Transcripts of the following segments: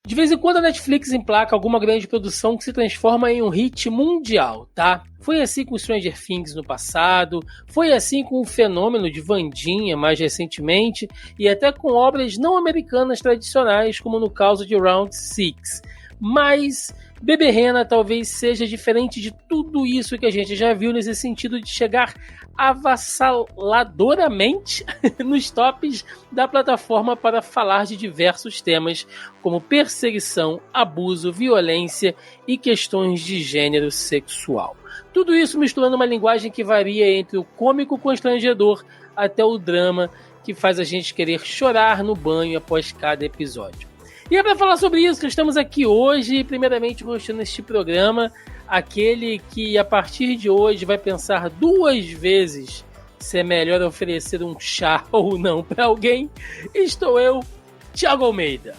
De vez em quando a Netflix emplaca alguma grande produção que se transforma em um hit mundial, tá? Foi assim com Stranger Things no passado, foi assim com o fenômeno de Wandinha mais recentemente e até com obras não americanas tradicionais, como no caso de Round 6. Mas Beberrena talvez seja diferente de tudo isso que a gente já viu nesse sentido de chegar avassaladoramente nos tops da plataforma para falar de diversos temas como perseguição, abuso, violência e questões de gênero sexual. Tudo isso misturando uma linguagem que varia entre o cômico constrangedor até o drama que faz a gente querer chorar no banho após cada episódio. E é para falar sobre isso que estamos aqui hoje, primeiramente gostando deste programa, aquele que a partir de hoje vai pensar 2 vezes se é melhor oferecer um chá ou não para alguém. Estou eu, Thiago Almeida.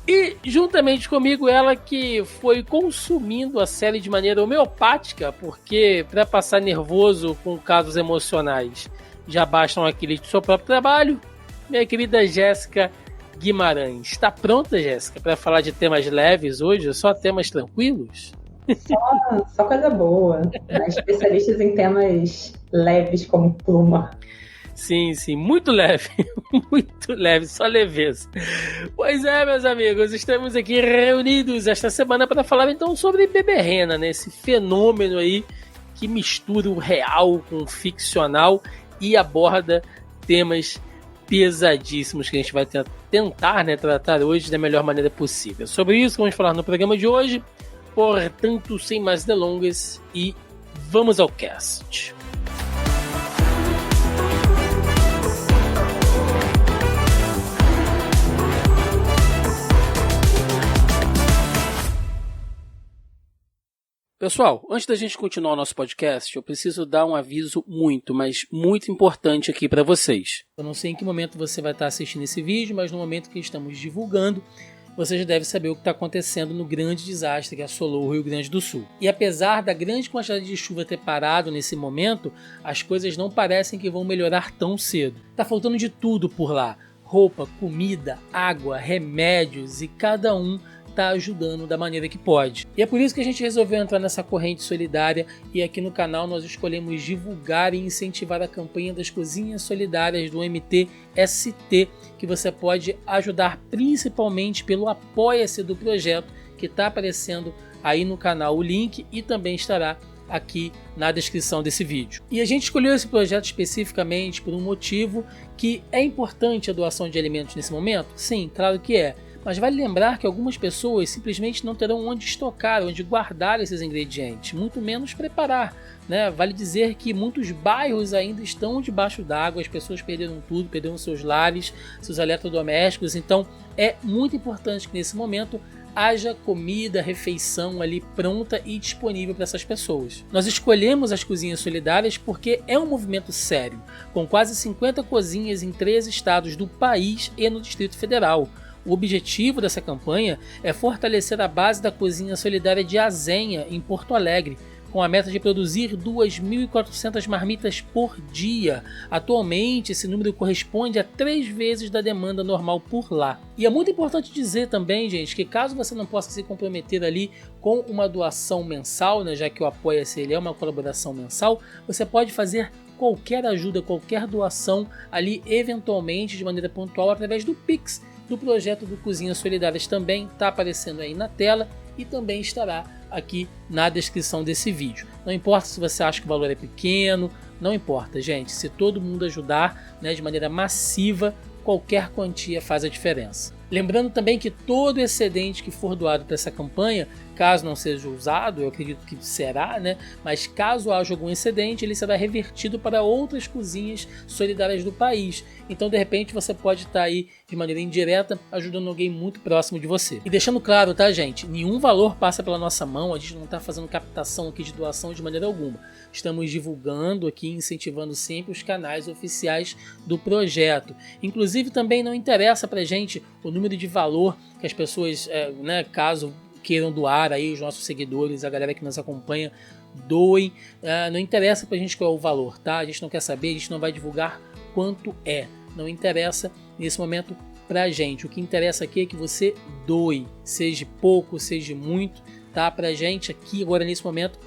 E juntamente comigo ela que foi consumindo a série de maneira homeopática, porque para passar nervoso com casos emocionais já bastam aquele do seu próprio trabalho, minha querida Jéssica Guimarães. Está pronta, Jéssica, para falar de temas leves hoje? Só temas tranquilos? Só coisa boa, né? Especialistas em temas leves como pluma. Sim, muito leve, só leveza. Pois é, meus amigos, estamos aqui reunidos esta semana para falar então sobre Beberrena, né? Esse fenômeno aí que mistura o real com o ficcional e aborda temas pesadíssimos que a gente vai tentar, né, tratar hoje da melhor maneira possível. Sobre isso que vamos falar no programa de hoje, portanto, sem mais delongas, e vamos ao cast. Pessoal, antes da gente continuar o nosso podcast, eu preciso dar um aviso muito, mas muito importante aqui para vocês. Eu não sei em que momento você vai estar assistindo esse vídeo, mas no momento que estamos divulgando, você já deve saber o que está acontecendo no grande desastre que assolou o Rio Grande do Sul. E apesar da grande quantidade de chuva ter parado nesse momento, as coisas não parecem que vão melhorar tão cedo. Tá faltando de tudo por lá: roupa, comida, água, remédios, e cada um está ajudando da maneira que pode. E é por isso que a gente resolveu entrar nessa corrente solidária, e aqui no canal nós escolhemos divulgar e incentivar a campanha das cozinhas solidárias do MTST, que você pode ajudar principalmente pelo apoia-se do projeto, que está aparecendo aí no canal o link e também estará aqui na descrição desse vídeo. E a gente escolheu esse projeto especificamente por um motivo: que é importante a doação de alimentos nesse momento? Sim, claro que é. Mas vale lembrar que algumas pessoas simplesmente não terão onde estocar, onde guardar esses ingredientes, muito menos preparar, né? Vale dizer que muitos bairros ainda estão debaixo d'água, as pessoas perderam tudo, perderam seus lares, seus eletrodomésticos, então é muito importante que nesse momento haja comida, refeição ali pronta e disponível para essas pessoas. Nós escolhemos as cozinhas solidárias porque é um movimento sério, com quase 50 cozinhas em 3 estados do país e no Distrito Federal. O objetivo dessa campanha é fortalecer a base da cozinha solidária de Azenha, em Porto Alegre, com a meta de produzir 2.400 marmitas por dia. Atualmente, esse número corresponde a 3 vezes da demanda normal por lá. E é muito importante dizer também, gente, que caso você não possa se comprometer ali com uma doação mensal, né, já que o Apoia-se ele é uma colaboração mensal, você pode fazer qualquer ajuda, qualquer doação ali, eventualmente, de maneira pontual, através do Pix, do projeto do Cozinhas Solidárias. Também está aparecendo aí na tela e também estará aqui na descrição desse vídeo. Não importa se você acha que o valor é pequeno, não importa, gente. Se todo mundo ajudar, né, de maneira massiva, qualquer quantia faz a diferença. Lembrando também que todo excedente que for doado para essa campanha, caso não seja usado, eu acredito que será, né? Mas caso haja algum excedente, ele será revertido para outras cozinhas solidárias do país. Então, de repente, você pode estar aí de maneira indireta ajudando alguém muito próximo de você. E deixando claro, tá, gente? Nenhum valor passa pela nossa mão, a gente não está fazendo captação aqui de doação de maneira alguma. Estamos divulgando aqui, incentivando sempre os canais oficiais do projeto. Inclusive, também não interessa pra gente o número de valor que as pessoas, né, caso queiram doar aí, os nossos seguidores, a galera que nos acompanha, doem. Não interessa pra gente qual é o valor, tá? A gente não quer saber, a gente não vai divulgar quanto é. Não interessa nesse momento pra gente. O que interessa aqui é que você doe, seja pouco, seja muito, tá? Pra gente aqui agora nesse momento,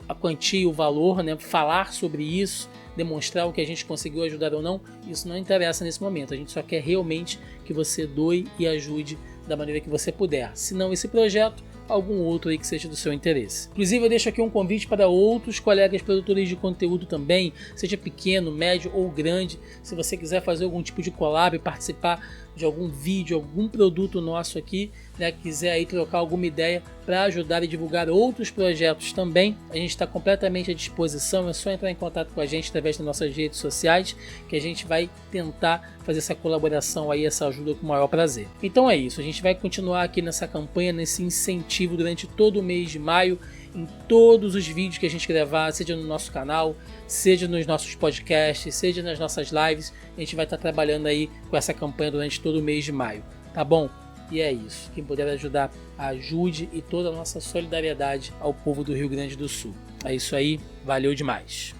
a quantia, o valor, né? Falar sobre isso, demonstrar o que a gente conseguiu ajudar ou não, isso não interessa nesse momento. A gente só quer realmente que você doe e ajude da maneira que você puder. Se não esse projeto, algum outro aí que seja do seu interesse. Inclusive eu deixo aqui um convite para outros colegas produtores de conteúdo também, seja pequeno, médio ou grande. Se você quiser fazer algum tipo de collab, participar de algum vídeo, algum produto nosso aqui, né, quiser aí trocar alguma ideia para ajudar e divulgar outros projetos também, a gente está completamente à disposição. É só entrar em contato com a gente através das nossas redes sociais, que a gente vai tentar fazer essa colaboração aí, essa ajuda com o maior prazer. Então é isso, a gente vai continuar aqui nessa campanha, nesse incentivo durante todo o mês de maio, em todos os vídeos que a gente gravar, seja no nosso canal, seja nos nossos podcasts, seja nas nossas lives, a gente vai estar trabalhando aí com essa campanha durante todo o mês de maio, tá bom? E é isso, quem puder ajudar, ajude, e toda a nossa solidariedade ao povo do Rio Grande do Sul. É isso aí, valeu demais.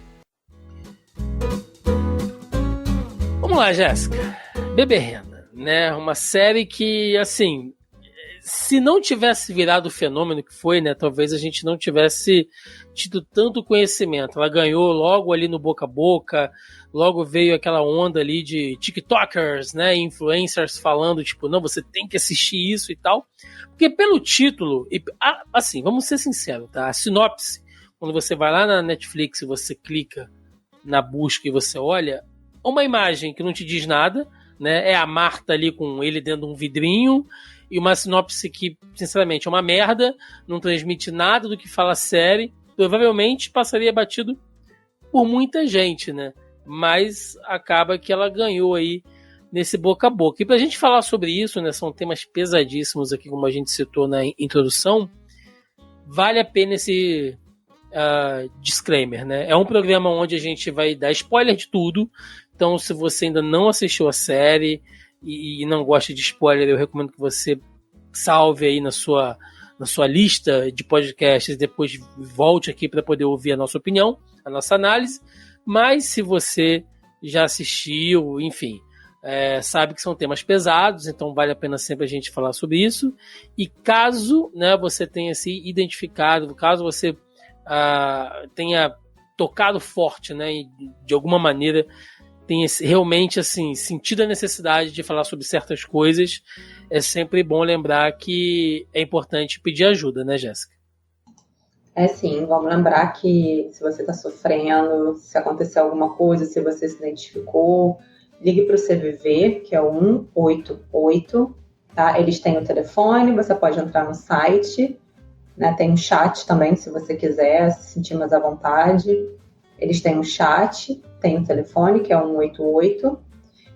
Vamos lá, Jéssica. Beberrena, né? Uma série que, assim, se não tivesse virado o fenômeno que foi, né? Talvez a gente não tivesse tido tanto conhecimento. Ela ganhou logo ali no boca a boca, logo veio aquela onda ali de TikTokers, né? Influencers falando, tipo, não, você tem que assistir isso e tal. Porque pelo título, assim, vamos ser sinceros, tá? A sinopse, quando você vai lá na Netflix e você clica na busca e você olha, uma imagem que não te diz nada, né? É a Marta ali com ele dentro de um vidrinho, e uma sinopse que, sinceramente, é uma merda, não transmite nada do que fala a série, provavelmente passaria batido por muita gente, né? Mas acaba que ela ganhou aí nesse boca a boca. E pra gente falar sobre isso, né, são temas pesadíssimos aqui, como a gente citou na introdução, vale a pena esse disclaimer, né? É um programa onde a gente vai dar spoiler de tudo, então se você ainda não assistiu a série e não gosta de spoiler, eu recomendo que você salve aí na sua lista de podcasts, depois volte aqui para poder ouvir a nossa opinião, a nossa análise. Mas se você já assistiu, enfim, sabe que são temas pesados, então vale a pena sempre a gente falar sobre isso. E caso, né, você tenha se identificado, caso você tenha tocado forte, né, e de alguma maneira tem realmente assim, sentido a necessidade de falar sobre certas coisas, é sempre bom lembrar que é importante pedir ajuda, né, Jéssica? É sim, vamos lembrar que se você está sofrendo, se acontecer alguma coisa, se você se identificou, ligue para o CVV, que é o 188, tá? Eles têm o telefone, você pode entrar no site, né? Tem um chat também, se você quiser se sentir mais à vontade. Eles têm um chat, tem um telefone, que é o 188,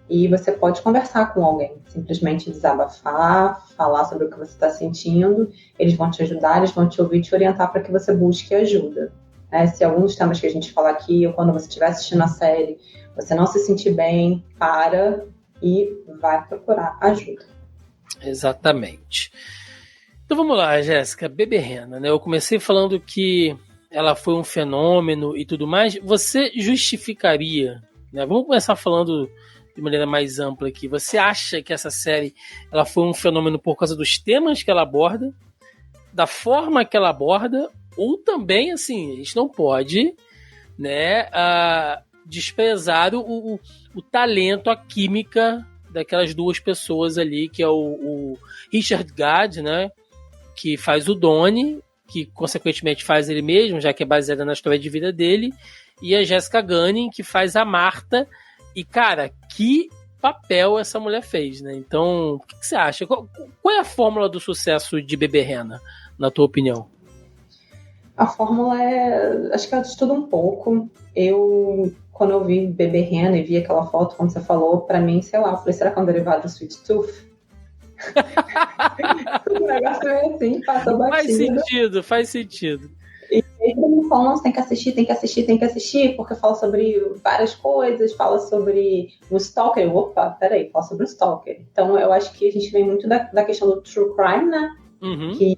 e você pode conversar com alguém, simplesmente desabafar, falar sobre o que você está sentindo. Eles vão te ajudar, eles vão te ouvir e te orientar para que você busque ajuda. Se algum dos temas que a gente fala aqui, ou quando você estiver assistindo a série, você não se sentir bem, para e vai procurar ajuda. Exatamente. Então vamos lá, Jéssica, Beberrena, né? Eu comecei falando que ela foi um fenômeno e tudo mais. Você justificaria, né? Vamos começar falando de maneira mais ampla aqui. Você acha que essa série ela foi um fenômeno por causa dos temas que ela aborda, da forma que ela aborda, ou também, assim, a gente não pode, né, desprezar o talento, a química daquelas duas pessoas ali, que é o Richard Gad, né, que faz o Donnie, que consequentemente faz ele mesmo, já que é baseada na história de vida dele, e a Jessica Gunning, que faz a Marta. E, cara, que papel essa mulher fez, né? Então, o que você acha? Qual é a fórmula do sucesso de Beberrena, na tua opinião? A fórmula acho que ela de tudo um pouco. Quando eu vi Beberrena e vi aquela foto, como você falou, pra mim, sei lá, eu falei, será que é um derivado do Sweet Tooth? O negócio é assim, passou batido. Faz sentido. E aí todo mundo fala, não, você tem que assistir, porque fala sobre várias coisas, fala sobre o Stalker. Opa, peraí, fala sobre o Stalker. Então eu acho que a gente vem muito da questão do True Crime, né? Uhum.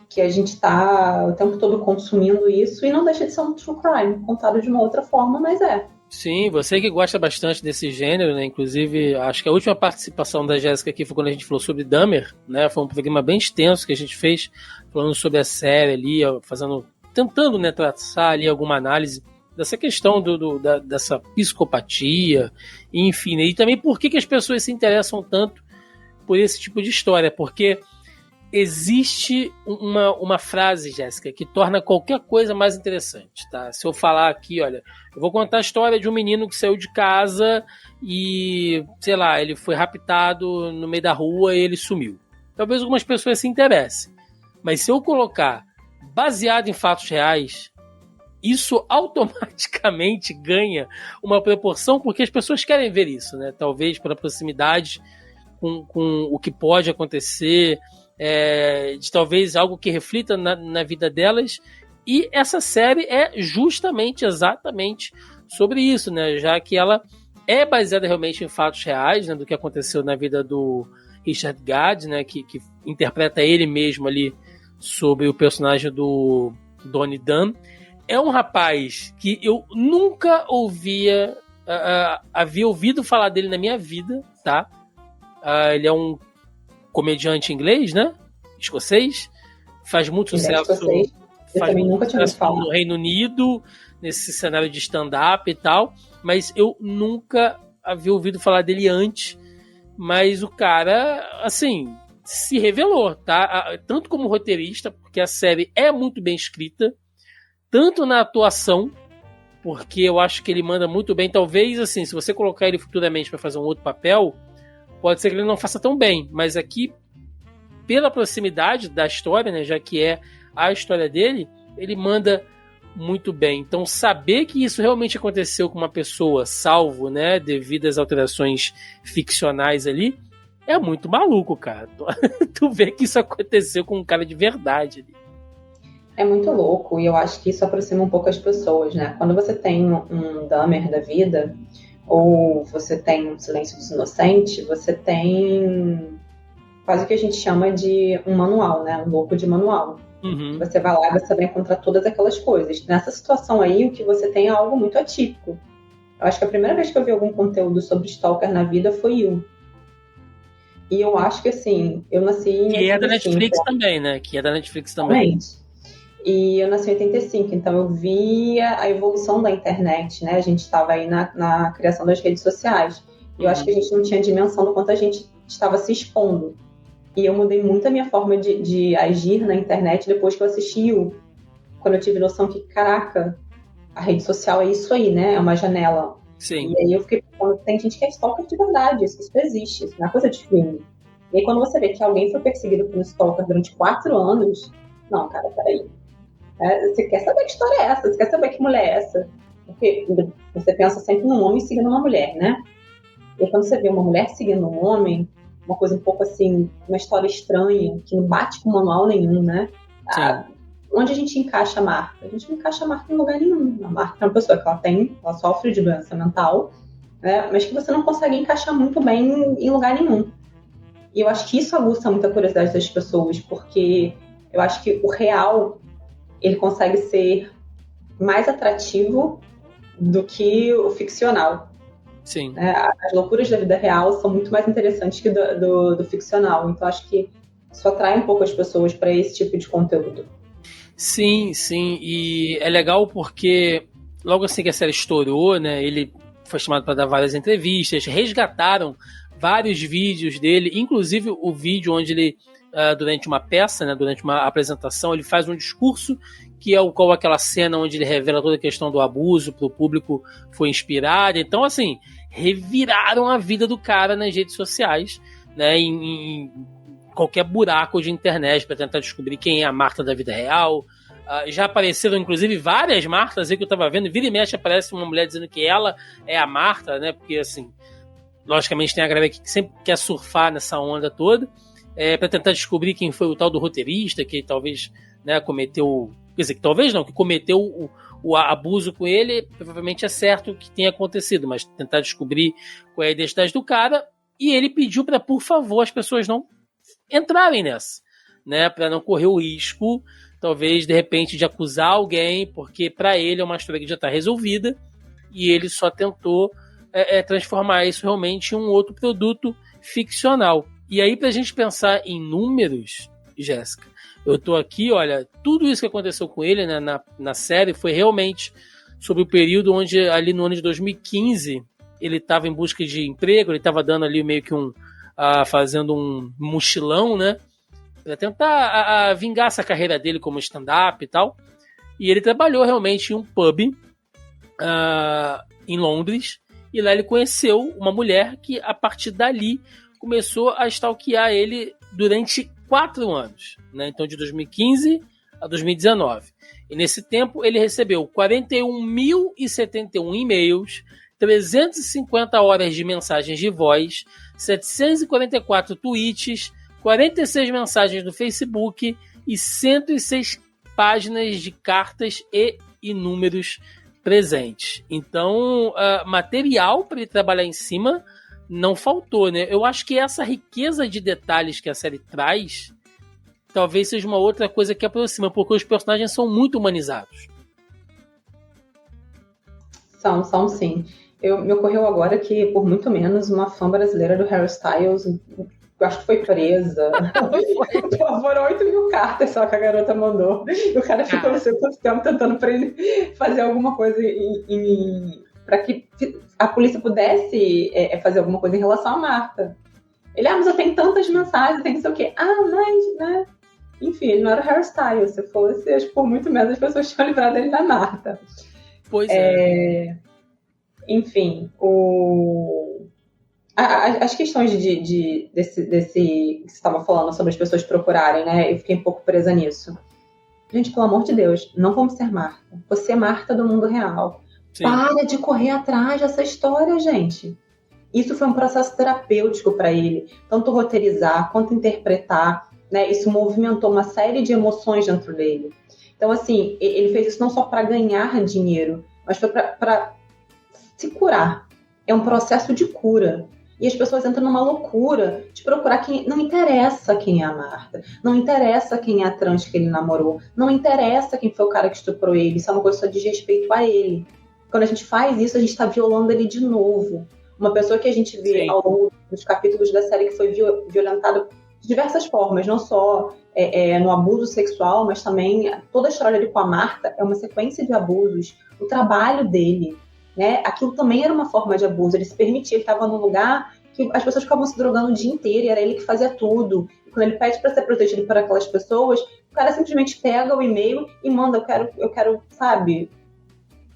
Que a gente tá o tempo todo consumindo isso, e não deixa de ser um True Crime, contado de uma outra forma, mas é. Sim, você que gosta bastante desse gênero, né? Inclusive, acho que a última participação da Jéssica aqui foi quando a gente falou sobre Dahmer, né? Foi um programa bem extenso que a gente fez, falando sobre a série ali, tentando, né, traçar ali alguma análise dessa questão dessa psicopatia, enfim, né? E também por que as pessoas se interessam tanto por esse tipo de história, porque existe uma frase, Jéssica, que torna qualquer coisa mais interessante, tá? Se eu falar aqui, olha, eu vou contar a história de um menino que saiu de casa e, sei lá, ele foi raptado no meio da rua e ele sumiu. Talvez algumas pessoas se interessem. Mas se eu colocar baseado em fatos reais, isso automaticamente ganha uma proporção porque as pessoas querem ver isso, né? Talvez pela proximidade com o que pode acontecer, de talvez algo que reflita na vida delas, e essa série é exatamente sobre isso, né? Já que ela é baseada realmente em fatos reais, né? Do que aconteceu na vida do Richard Gad, né? Que interpreta ele mesmo ali sobre o personagem do Donnie Dunn. É um rapaz que eu nunca havia ouvido falar dele na minha vida, tá? Ele é um comediante inglês, né? Escocês. Faz muito sucesso. Eu também nunca tinha ouvido falar. No Reino Unido, nesse cenário de stand-up e tal. Mas eu nunca havia ouvido falar dele antes. Mas o cara, assim, se revelou, tá? Tanto como roteirista, porque a série é muito bem escrita, tanto na atuação, porque eu acho que ele manda muito bem. Talvez, assim, se você colocar ele futuramente para fazer um outro papel, pode ser que ele não faça tão bem, mas aqui, pela proximidade da história, né, já que é a história dele, ele manda muito bem. Então, saber que isso realmente aconteceu com uma pessoa, salvo, né, devido às alterações ficcionais ali, é muito maluco, cara. Tu vê que isso aconteceu com um cara de verdade ali. É muito louco, e eu acho que isso aproxima um pouco as pessoas, né? Quando você tem um Dahmer da vida, ou você tem um Silêncio dos Inocentes, você tem quase o que a gente chama de um manual, né? Um louco de manual. Uhum. Você vai lá e você vai encontrar todas aquelas coisas. Nessa situação aí, o que você tem é algo muito atípico. Eu acho que a primeira vez que eu vi algum conteúdo sobre Stalker na vida foi You. E eu acho que, assim, eu nasci em 85. Que é da Netflix também, né? Que é da Netflix também. Realmente. E eu nasci em 85, então eu via a evolução da internet, né? A gente estava aí na criação das redes sociais. E eu acho que a gente não tinha dimensão do quanto a gente estava se expondo. E eu mudei muito a minha forma de agir na internet depois que eu assisti You. Quando eu tive noção que, caraca, a rede social é isso aí, né? É uma janela. Sim. E aí eu fiquei pensando, tem gente que é stalker de verdade, isso existe, isso não é coisa de filme. E aí quando você vê que alguém foi perseguido por um stalker durante 4 anos, não, cara, peraí. Você quer saber que história é essa? Você quer saber que mulher é essa? Porque você pensa sempre num homem seguindo uma mulher, né? E quando você vê uma mulher seguindo um homem, uma coisa um pouco assim, uma história estranha, que não bate com manual nenhum, né? Onde a gente encaixa a Marta? A gente não encaixa a Marta em lugar nenhum. A Marta é uma pessoa que ela sofre de doença mental, né? Mas que você não consegue encaixar muito bem em lugar nenhum. E eu acho que isso aguça muito a curiosidade das pessoas, porque eu acho que o real, ele consegue ser mais atrativo do que o ficcional. Sim. As loucuras da vida real são muito mais interessantes que do ficcional. Então, acho que isso atrai um pouco as pessoas para esse tipo de conteúdo. Sim, sim. E é legal porque logo assim que a série estourou, né, ele foi chamado para dar várias entrevistas, resgataram vários vídeos dele, inclusive o vídeo onde ele, durante uma peça, né, durante uma apresentação, ele faz um discurso que é qual aquela cena onde ele revela toda a questão do abuso para o público foi inspirada. Então, assim, reviraram a vida do cara nas redes sociais, né, em qualquer buraco de internet para tentar descobrir quem é a Marta da vida real. Já apareceram, inclusive, várias Martas aí que eu tava vendo. Vira e mexe aparece uma mulher dizendo que ela é a Marta, né? Porque, assim, logicamente tem a galera que sempre quer surfar nessa onda toda, para tentar descobrir quem foi o tal do roteirista que talvez, né, cometeu... Quer dizer, que talvez não, que cometeu o abuso com ele. Provavelmente é certo que tenha acontecido, mas tentar descobrir qual é a identidade do cara. E ele pediu para, por favor, as pessoas não entrarem nessa, né, para não correr o risco, talvez, de repente, de acusar alguém, porque para ele é uma história que já está resolvida e ele só tentou transformar isso realmente em um outro produto ficcional. E aí, pra gente pensar em números, Jéssica, eu tô aqui, olha, tudo isso que aconteceu com ele, né, na série foi realmente sobre o período onde, ali no ano de 2015, ele estava em busca de emprego, ele estava dando ali meio que fazendo um mochilão, né, para tentar vingar essa carreira dele como stand-up e tal. E ele trabalhou realmente em um pub em Londres, e lá ele conheceu uma mulher que, a partir dali, começou a stalkear ele durante 4 anos, né? Então, de 2015 a 2019. E nesse tempo, ele recebeu 41.071 e-mails, 350 horas de mensagens de voz, 744 tweets, 46 mensagens no Facebook e 106 páginas de cartas e inúmeros presentes. Então, material para ele trabalhar em cima não faltou, né? Eu acho que essa riqueza de detalhes que a série traz talvez seja uma outra coisa que aproxima, porque os personagens são muito humanizados. São sim. Me ocorreu agora que, por muito menos, uma fã brasileira do Harry Styles, eu acho que foi presa. Foram 8.000 cartas só que a garota mandou. E o cara ficou não sei quanto tempo tentando pra ele fazer alguma coisa para que a polícia pudesse fazer alguma coisa em relação a Marta. Ele, mas eu tenho tantas mensagens, tem não sei o quê. Mas, né? Enfim, ele não era o Harry Styles. Se fosse, acho que por muito menos as pessoas tinham livrado dele da Marta. Pois é. Enfim, as questões desse que você estava falando sobre as pessoas procurarem, né? Eu fiquei um pouco presa nisso. Gente, pelo amor de Deus, não vamos ser Marta. Você é Marta do mundo real. Sim. Para de correr atrás dessa história, gente. Isso foi um processo terapêutico para ele. Tanto roteirizar quanto interpretar, né? Isso movimentou uma série de emoções dentro dele. Então, assim, ele fez isso não só para ganhar dinheiro, mas foi para se curar. É um processo de cura. E as pessoas entram numa loucura de procurar quem... Não interessa quem é a Marta. Não interessa quem é a trans que ele namorou. Não interessa quem foi o cara que estuprou ele. Isso é uma coisa só de respeito a ele. Quando a gente faz isso, a gente está violando ele de novo. Uma pessoa que a gente vê Sim. ao longo dos capítulos da série que foi violentada de diversas formas. Não só no abuso sexual, mas também toda a história dele com a Marta é uma sequência de abusos. O trabalho dele... Né? Aquilo também era uma forma de abuso. Ele se permitia, ele estava num lugar que as pessoas ficavam se drogando o dia inteiro e era ele que fazia tudo. E quando ele pede para ser protegido por aquelas pessoas, o cara simplesmente pega o e-mail e manda, eu quero, sabe?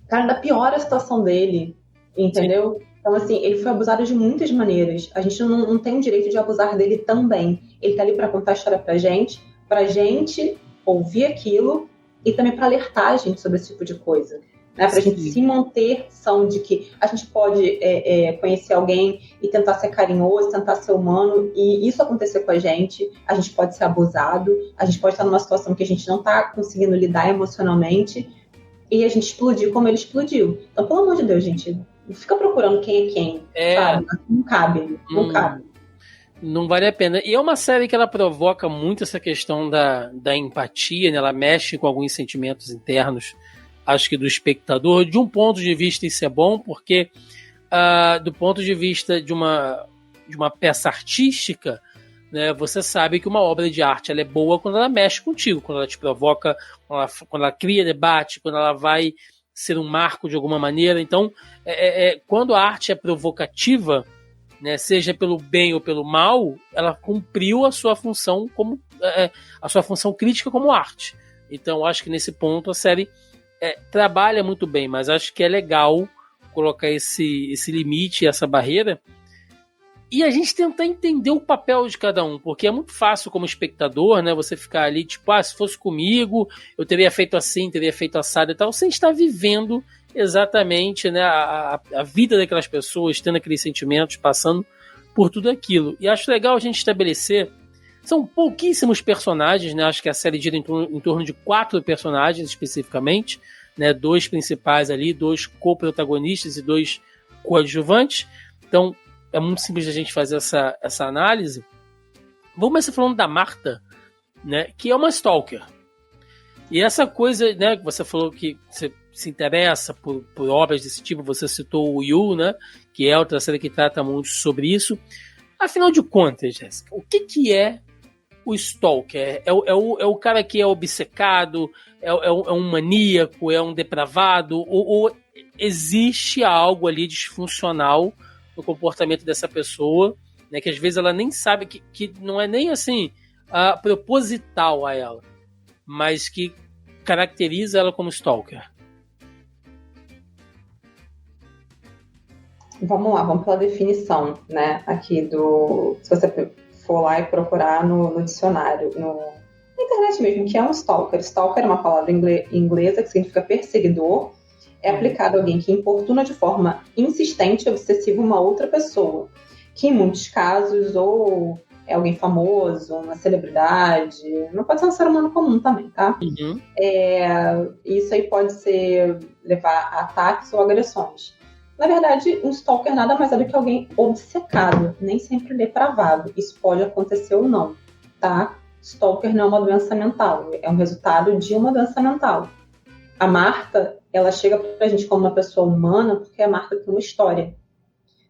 O cara ainda piora a situação dele, entendeu? Sim. Então, assim, ele foi abusado de muitas maneiras. A gente não tem o direito de abusar dele também. Ele tá ali para contar a história pra gente ouvir aquilo e também para alertar a gente sobre esse tipo de coisa. Né, para a gente se manter são de que a gente pode conhecer alguém e tentar ser carinhoso, tentar ser humano, e isso acontecer com a gente pode ser abusado, a gente pode estar numa situação que a gente não está conseguindo lidar emocionalmente e a gente explodir como ele explodiu. Então, pelo amor de Deus, gente, não fica procurando quem é quem, sabe? Não cabe. Não vale a pena. E é uma série que ela provoca muito essa questão da empatia, né? Ela mexe com alguns sentimentos internos, acho que do espectador. De um ponto de vista isso é bom, porque do ponto de vista de uma peça artística, né, você sabe que uma obra de arte ela é boa quando ela mexe contigo, quando ela te provoca, quando ela cria debate, quando ela vai ser um marco de alguma maneira. Então, quando a arte é provocativa, né, seja pelo bem ou pelo mal, ela cumpriu a sua função a sua função crítica como arte. Então, acho que nesse ponto a série trabalha muito bem, mas acho que é legal colocar esse limite, essa barreira, e a gente tentar entender o papel de cada um, porque é muito fácil como espectador, né, você ficar ali, tipo, se fosse comigo, eu teria feito assim, teria feito assado e tal, sem estar vivendo exatamente, né, a vida daquelas pessoas, tendo aqueles sentimentos, passando por tudo aquilo. E acho legal a gente estabelecer, são pouquíssimos personagens, né? Acho que a série gira em torno de 4 personagens especificamente, né? 2 principais ali, 2 co-protagonistas e 2 coadjuvantes. Então é muito simples a gente fazer essa análise. Vamos começar falando da Marta, né? Que é uma stalker. E essa coisa, né, que você falou que você se interessa por obras desse tipo, você citou o You, né, que é outra série que trata muito sobre isso. Afinal de contas, Jéssica, o que é o stalker? É o cara que é obcecado, é um maníaco, é um depravado, ou existe algo ali disfuncional no comportamento dessa pessoa, né, que às vezes ela nem sabe, que não é nem assim proposital a ela, mas que caracteriza ela como stalker? Vamos lá, vamos pela definição, né, aqui se você for lá e procurar no dicionário, na internet mesmo, que é um stalker. Stalker é uma palavra inglesa que significa perseguidor, é aplicado a alguém que importuna de forma insistente e obsessiva uma outra pessoa, que em muitos casos ou é alguém famoso, uma celebridade, não pode ser um ser humano comum também, tá? Uhum. Isso aí pode levar a ataques ou agressões. Na verdade, um stalker nada mais é do que alguém obcecado, nem sempre depravado. Isso pode acontecer ou não, tá? Stalker não é uma doença mental, é um resultado de uma doença mental. A Marta, ela chega pra gente como uma pessoa humana porque a Marta tem uma história.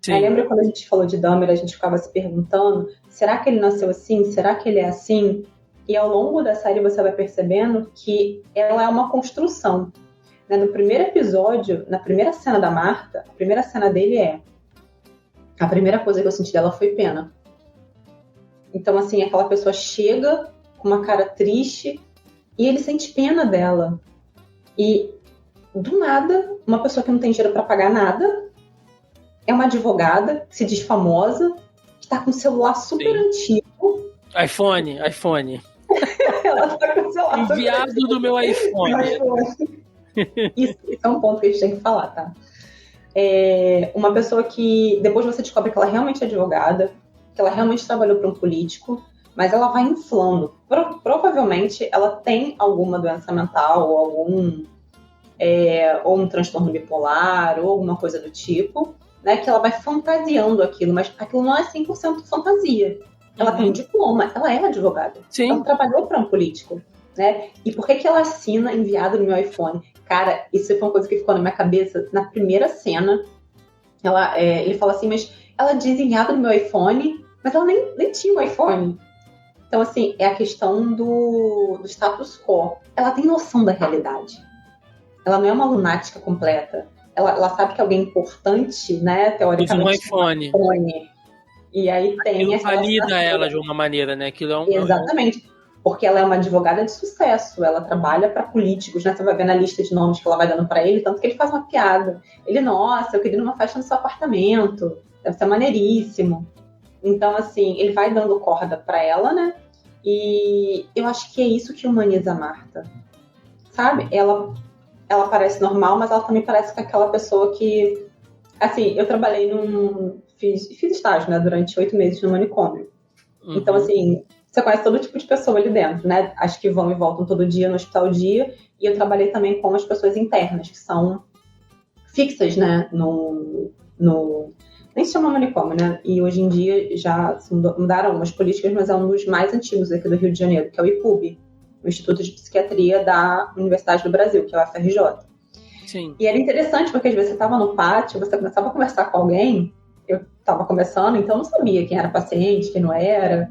Aí, lembra quando a gente falou de Dahmer, a gente ficava se perguntando, será que ele nasceu assim? Será que ele é assim? E ao longo da série você vai percebendo que ela é uma construção. No primeiro episódio, na primeira cena da Marta, a primeira cena dele a primeira coisa que eu senti dela foi pena. Então, assim, aquela pessoa chega com uma cara triste e ele sente pena dela. E, do nada, uma pessoa que não tem dinheiro pra pagar nada, é uma advogada que se diz famosa, que tá com um celular super antigo. iPhone. Ela tá com o celular enviado do meu iPhone. Isso é um ponto que a gente tem que falar, tá? Uma pessoa que depois você descobre que ela realmente é advogada, que ela realmente trabalhou para um político, mas ela vai inflando. Provavelmente ela tem alguma doença mental, ou um transtorno bipolar, ou alguma coisa do tipo, né? Que ela vai fantasiando aquilo, mas aquilo não é 100% fantasia. Ela tem um diploma, ela é advogada. Sim. Ela trabalhou para um político. Né? E por que ela assina enviado no meu iPhone? Cara, isso foi uma coisa que ficou na minha cabeça na primeira cena. Ele fala assim, mas ela diz enviado no meu iPhone, mas ela nem tinha um iPhone. Então, assim, é a questão do status quo. Ela tem noção da realidade. Ela não é uma lunática completa. Ela sabe que alguém importante, né, teoricamente, usa um iPhone. E aí tem essa valida ela de uma maneira, né? Aquilo Exatamente. Porque ela é uma advogada de sucesso, ela trabalha para políticos, né? Você vai ver na lista de nomes que ela vai dando para ele, tanto que ele faz uma piada. Ele, nossa, eu queria ir numa festa no seu apartamento, deve ser maneiríssimo. Então, assim, ele vai dando corda para ela, né? E eu acho que é isso que humaniza a Marta. Sabe? Ela parece normal, mas ela também parece com aquela pessoa que... Assim, eu trabalhei fiz estágio, né? Durante 8 meses no manicômio. Uhum. Então, assim... Você conhece todo tipo de pessoa ali dentro, né? As que vão e voltam todo dia no hospital dia. E eu trabalhei também com as pessoas internas, que são fixas, né? Nem se chama manicômio, né? E hoje em dia já mudaram algumas políticas, mas é um dos mais antigos aqui do Rio de Janeiro, que é o IPUB, o Instituto de Psiquiatria da Universidade do Brasil, que é o UFRJ. Sim. E era interessante, porque às vezes você estava no pátio, você começava a conversar com alguém, eu estava começando, então eu não sabia quem era paciente, quem não era...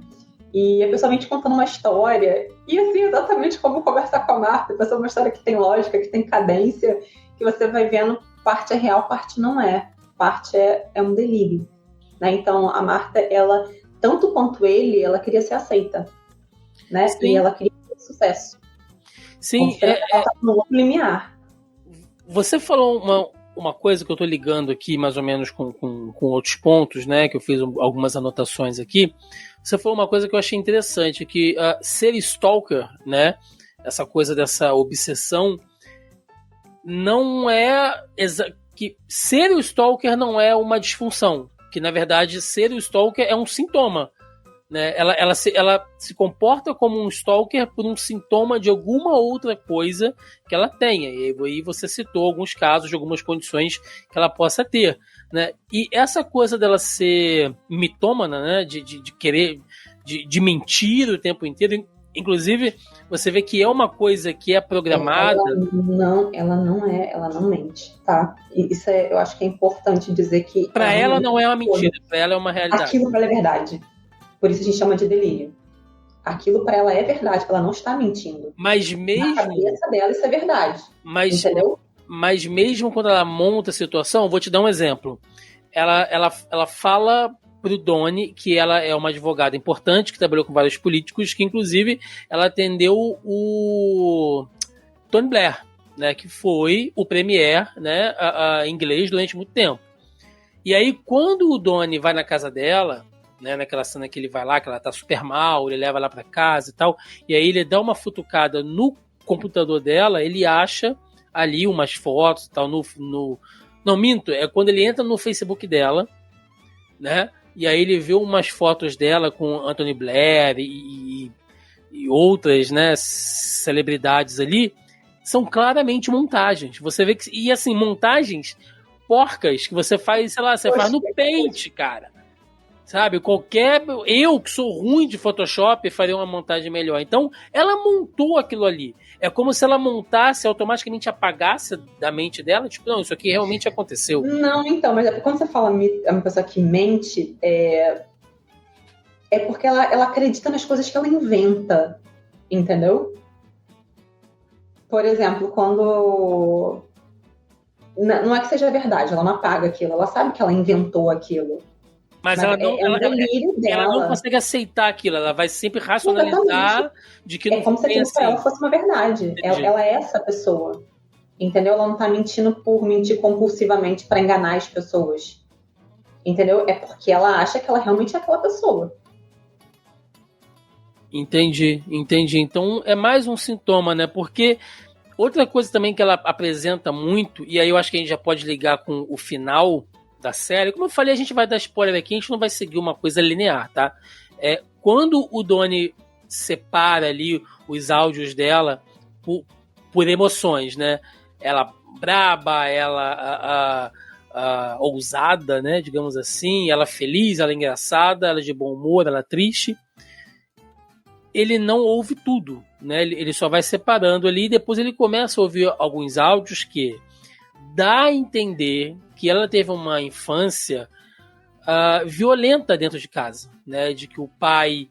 E a pessoa vem te contando uma história, e assim, exatamente como conversar com a Marta, a pessoa uma história que tem lógica, que tem cadência, que você vai vendo, parte é real, parte não é. Parte é um delírio. Né? Então, a Marta, ela, tanto quanto ele, ela queria ser aceita. Né? E ela queria ter sucesso. Sim, ela tá no outro limiar. Você falou uma coisa que eu tô ligando aqui, mais ou menos, com outros pontos, né? Que eu fiz algumas anotações aqui. Você falou uma coisa que eu achei interessante, que ser stalker, né, essa coisa dessa obsessão, não é... que ser o stalker não é uma disfunção, que na verdade ser o stalker é um sintoma. Né? Ela se comporta como um stalker por um sintoma de alguma outra coisa que ela tenha. E aí você citou alguns casos de algumas condições que ela possa ter. Né? E essa coisa dela ser mitômana, né? de querer, de mentir o tempo inteiro, Inclusive, você vê que é uma coisa que é programada. Ela não mente, tá? E isso eu acho que é importante dizer que... Para ela não é uma mentira, para ela é uma realidade. Aquilo para ela é verdade. Por isso a gente chama de delírio. Aquilo para ela é verdade, ela não está mentindo. Mas mesmo... Na cabeça dela isso é verdade, entendeu? Mas mesmo quando ela monta a situação, vou te dar um exemplo. Ela fala pro Donnie que ela é uma advogada importante, que trabalhou com vários políticos, que inclusive ela atendeu o Tony Blair, né, que foi o premier, né, inglês durante muito tempo. E aí, quando o Donnie vai na casa dela, né, naquela cena que ele vai lá, que ela tá super mal, ele leva ela pra casa e tal, e aí ele dá uma futucada no computador dela, ele acha ali umas fotos e tal, não minto, é quando ele entra no Facebook dela, né, e aí ele vê umas fotos dela com Anthony Blair e outras, né, celebridades ali, são claramente montagens. Você vê que... E assim, montagens porcas que você faz, sei lá, você faz no Paint, cara. Sabe? Eu que sou ruim de Photoshop faria uma montagem melhor. Então, ela montou aquilo ali. É como se ela montasse, automaticamente apagasse da mente dela. Tipo, não, isso aqui realmente aconteceu. Não, então, mas quando você fala uma pessoa que mente, é porque ela acredita nas coisas que ela inventa. Entendeu? Por exemplo, quando... Não é que seja verdade, ela não apaga aquilo. Ela sabe que ela inventou aquilo. Mas ela não consegue aceitar aquilo, ela vai sempre racionalizar. Exatamente. De que não é como se aquilo assim. para ela fosse uma verdade. Ela é essa pessoa. Entendeu? Ela não tá mentindo por mentir compulsivamente para enganar as pessoas. Entendeu? É porque ela acha que ela realmente é aquela pessoa. Entendi. Então é mais um sintoma, né? Porque outra coisa também que ela apresenta muito, e aí eu acho que a gente já pode ligar com o final da série. Como eu falei, a gente vai dar spoiler aqui, a gente não vai seguir uma coisa linear, tá? Quando o Donnie separa ali os áudios dela por emoções, né? Ela braba, ela ousada, né? Digamos assim, ela feliz, ela engraçada, ela de bom humor, ela triste. Ele não ouve tudo, né? Ele só vai separando ali e depois ele começa a ouvir alguns áudios que dá a entender que ela teve uma infância violenta dentro de casa, né? De que o pai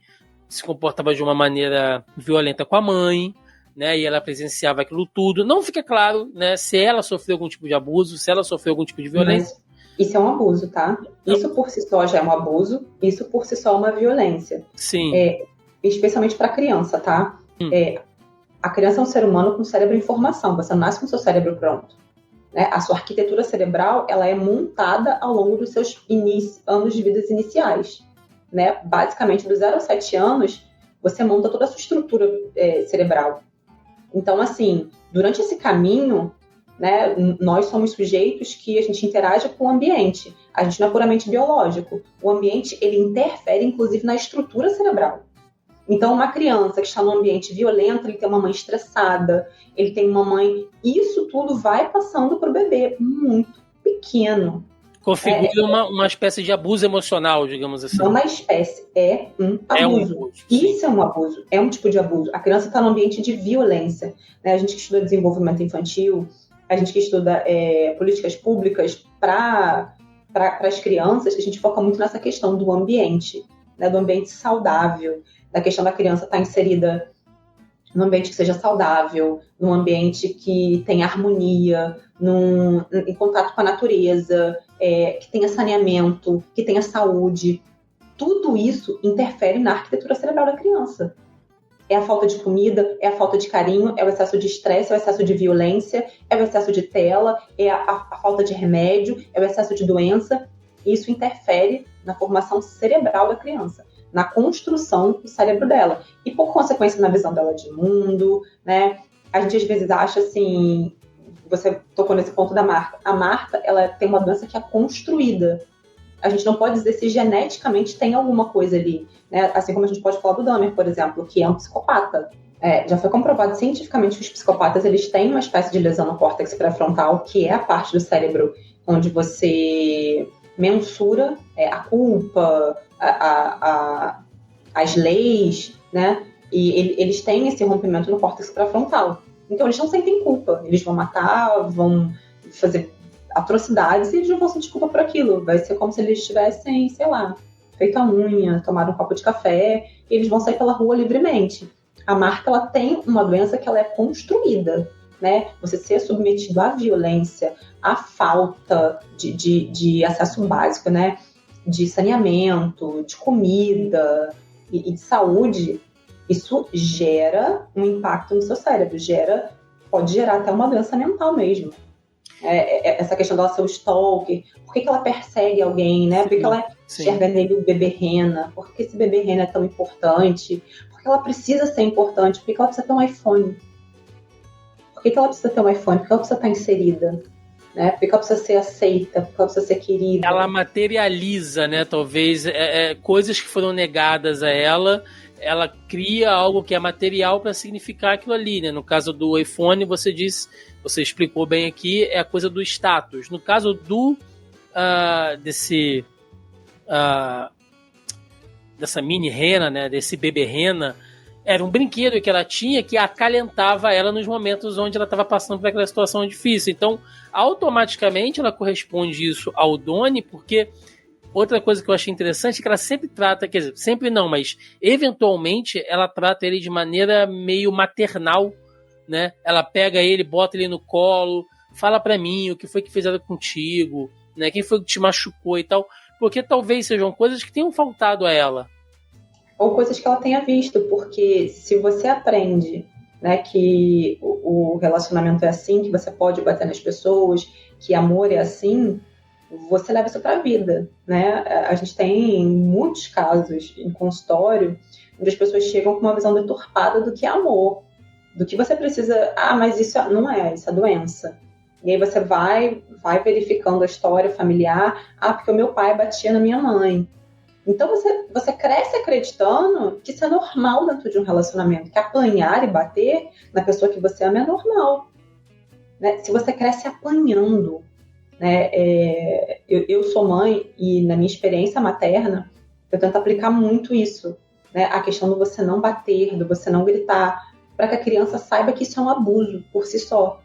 se comportava de uma maneira violenta com a mãe, né? E ela presenciava aquilo tudo. Não fica claro, né? Se ela sofreu algum tipo de abuso, se ela sofreu algum tipo de violência. Mas isso é um abuso, tá? Isso por si só já é um abuso, isso por si só é uma violência. Sim. Especialmente para criança, tá? A criança é um ser humano com cérebro em formação. Você não nasce com seu cérebro pronto. Né? A sua arquitetura cerebral ela é montada ao longo dos seus anos de vida iniciais. Né? Basicamente, dos 0 aos 7 anos, você monta toda a sua estrutura cerebral. Então, assim, durante esse caminho, né, nós somos sujeitos que a gente interage com o ambiente. A gente não é puramente biológico. O ambiente, ele interfere, inclusive, na estrutura cerebral. Então, uma criança que está num ambiente violento, ele tem uma mãe estressada, ele tem uma mãe... Isso tudo vai passando para o bebê muito pequeno. Configura uma espécie de abuso emocional, digamos assim. Não uma espécie, é um abuso. Isso é um abuso, é um tipo de abuso. A criança está num ambiente de violência. Né? A gente que estuda desenvolvimento infantil, a gente que estuda políticas públicas para as crianças, a gente foca muito nessa questão do ambiente, né? Do ambiente saudável, da questão da criança estar inserida num ambiente que seja saudável, num ambiente que tenha harmonia, em contato com a natureza, que tenha saneamento, que tenha saúde. Tudo isso interfere na arquitetura cerebral da criança. É a falta de comida, é a falta de carinho, é o excesso de estresse, é o excesso de violência, é o excesso de tela, é a falta de remédio, é o excesso de doença. Isso interfere na formação cerebral da criança, na construção do cérebro dela. E, por consequência, na visão dela de mundo, né? A gente, às vezes, acha assim... Você tocou nesse ponto da Marta. A Marta, ela tem uma doença que é construída. A gente não pode dizer se geneticamente tem alguma coisa ali, né? Assim como a gente pode falar do Dahmer, por exemplo, que é um psicopata. Já foi comprovado cientificamente que os psicopatas eles têm uma espécie de lesão no córtex pré-frontal, que é a parte do cérebro onde você mensura a culpa, as leis, né? E eles têm esse rompimento no córtex pré-frontal. Então eles não sentem culpa. Eles vão matar, vão fazer atrocidades e eles não vão sentir culpa por aquilo. Vai ser como se eles tivessem, sei lá, feito a unha, tomado um copo de café, e eles vão sair pela rua livremente. A Marta, ela tem uma doença que ela é construída, né? Você ser submetido à violência, à falta de acesso básico, né? De saneamento, de comida e de saúde, isso gera um impacto no seu cérebro, pode gerar até uma doença mental mesmo. Essa questão dela ser o stalker, por que ela persegue alguém, né? Por que ela enxerga nele o bebê rena? Por que esse bebê rena é tão importante? Por que ela precisa ser importante? Por que ela precisa ter um iPhone? Por que ela precisa ter um iPhone? Por que ela precisa estar inserida? Né? Por que ela precisa ser aceita? Por que ela precisa ser querida? Ela materializa, né? Talvez coisas que foram negadas a ela, ela cria algo que é material para significar aquilo ali, né? No caso do iPhone, você explicou bem aqui, é a coisa do status. No caso dessa mini rena, né? Desse bebê rena, era um brinquedo que ela tinha que acalentava ela nos momentos onde ela estava passando por aquela situação difícil. Então, automaticamente, ela corresponde isso ao Donnie, porque outra coisa que eu achei interessante é que ela sempre trata, quer dizer, sempre não, mas eventualmente ela trata ele de maneira meio maternal, né? Ela pega ele, bota ele no colo, fala pra mim o que foi que fizeram contigo, né? Quem foi que te machucou e tal, porque talvez sejam coisas que tenham faltado a ela. Ou coisas que ela tenha visto, porque se você aprende, né, que o relacionamento é assim, que você pode bater nas pessoas, que amor é assim, você leva isso para a vida, né? A gente tem muitos casos em consultório onde as pessoas chegam com uma visão deturpada do que é amor, do que você precisa, mas isso não é, isso é doença. E aí você vai verificando a história familiar, porque o meu pai batia na minha mãe. Então você cresce acreditando que isso é normal dentro de um relacionamento, que apanhar e bater na pessoa que você ama é normal. Né? Se você cresce apanhando, né? Eu sou mãe e na minha experiência materna, eu tento aplicar muito isso. Né? A questão do você não bater, do você não gritar, para que a criança saiba que isso é um abuso por si só.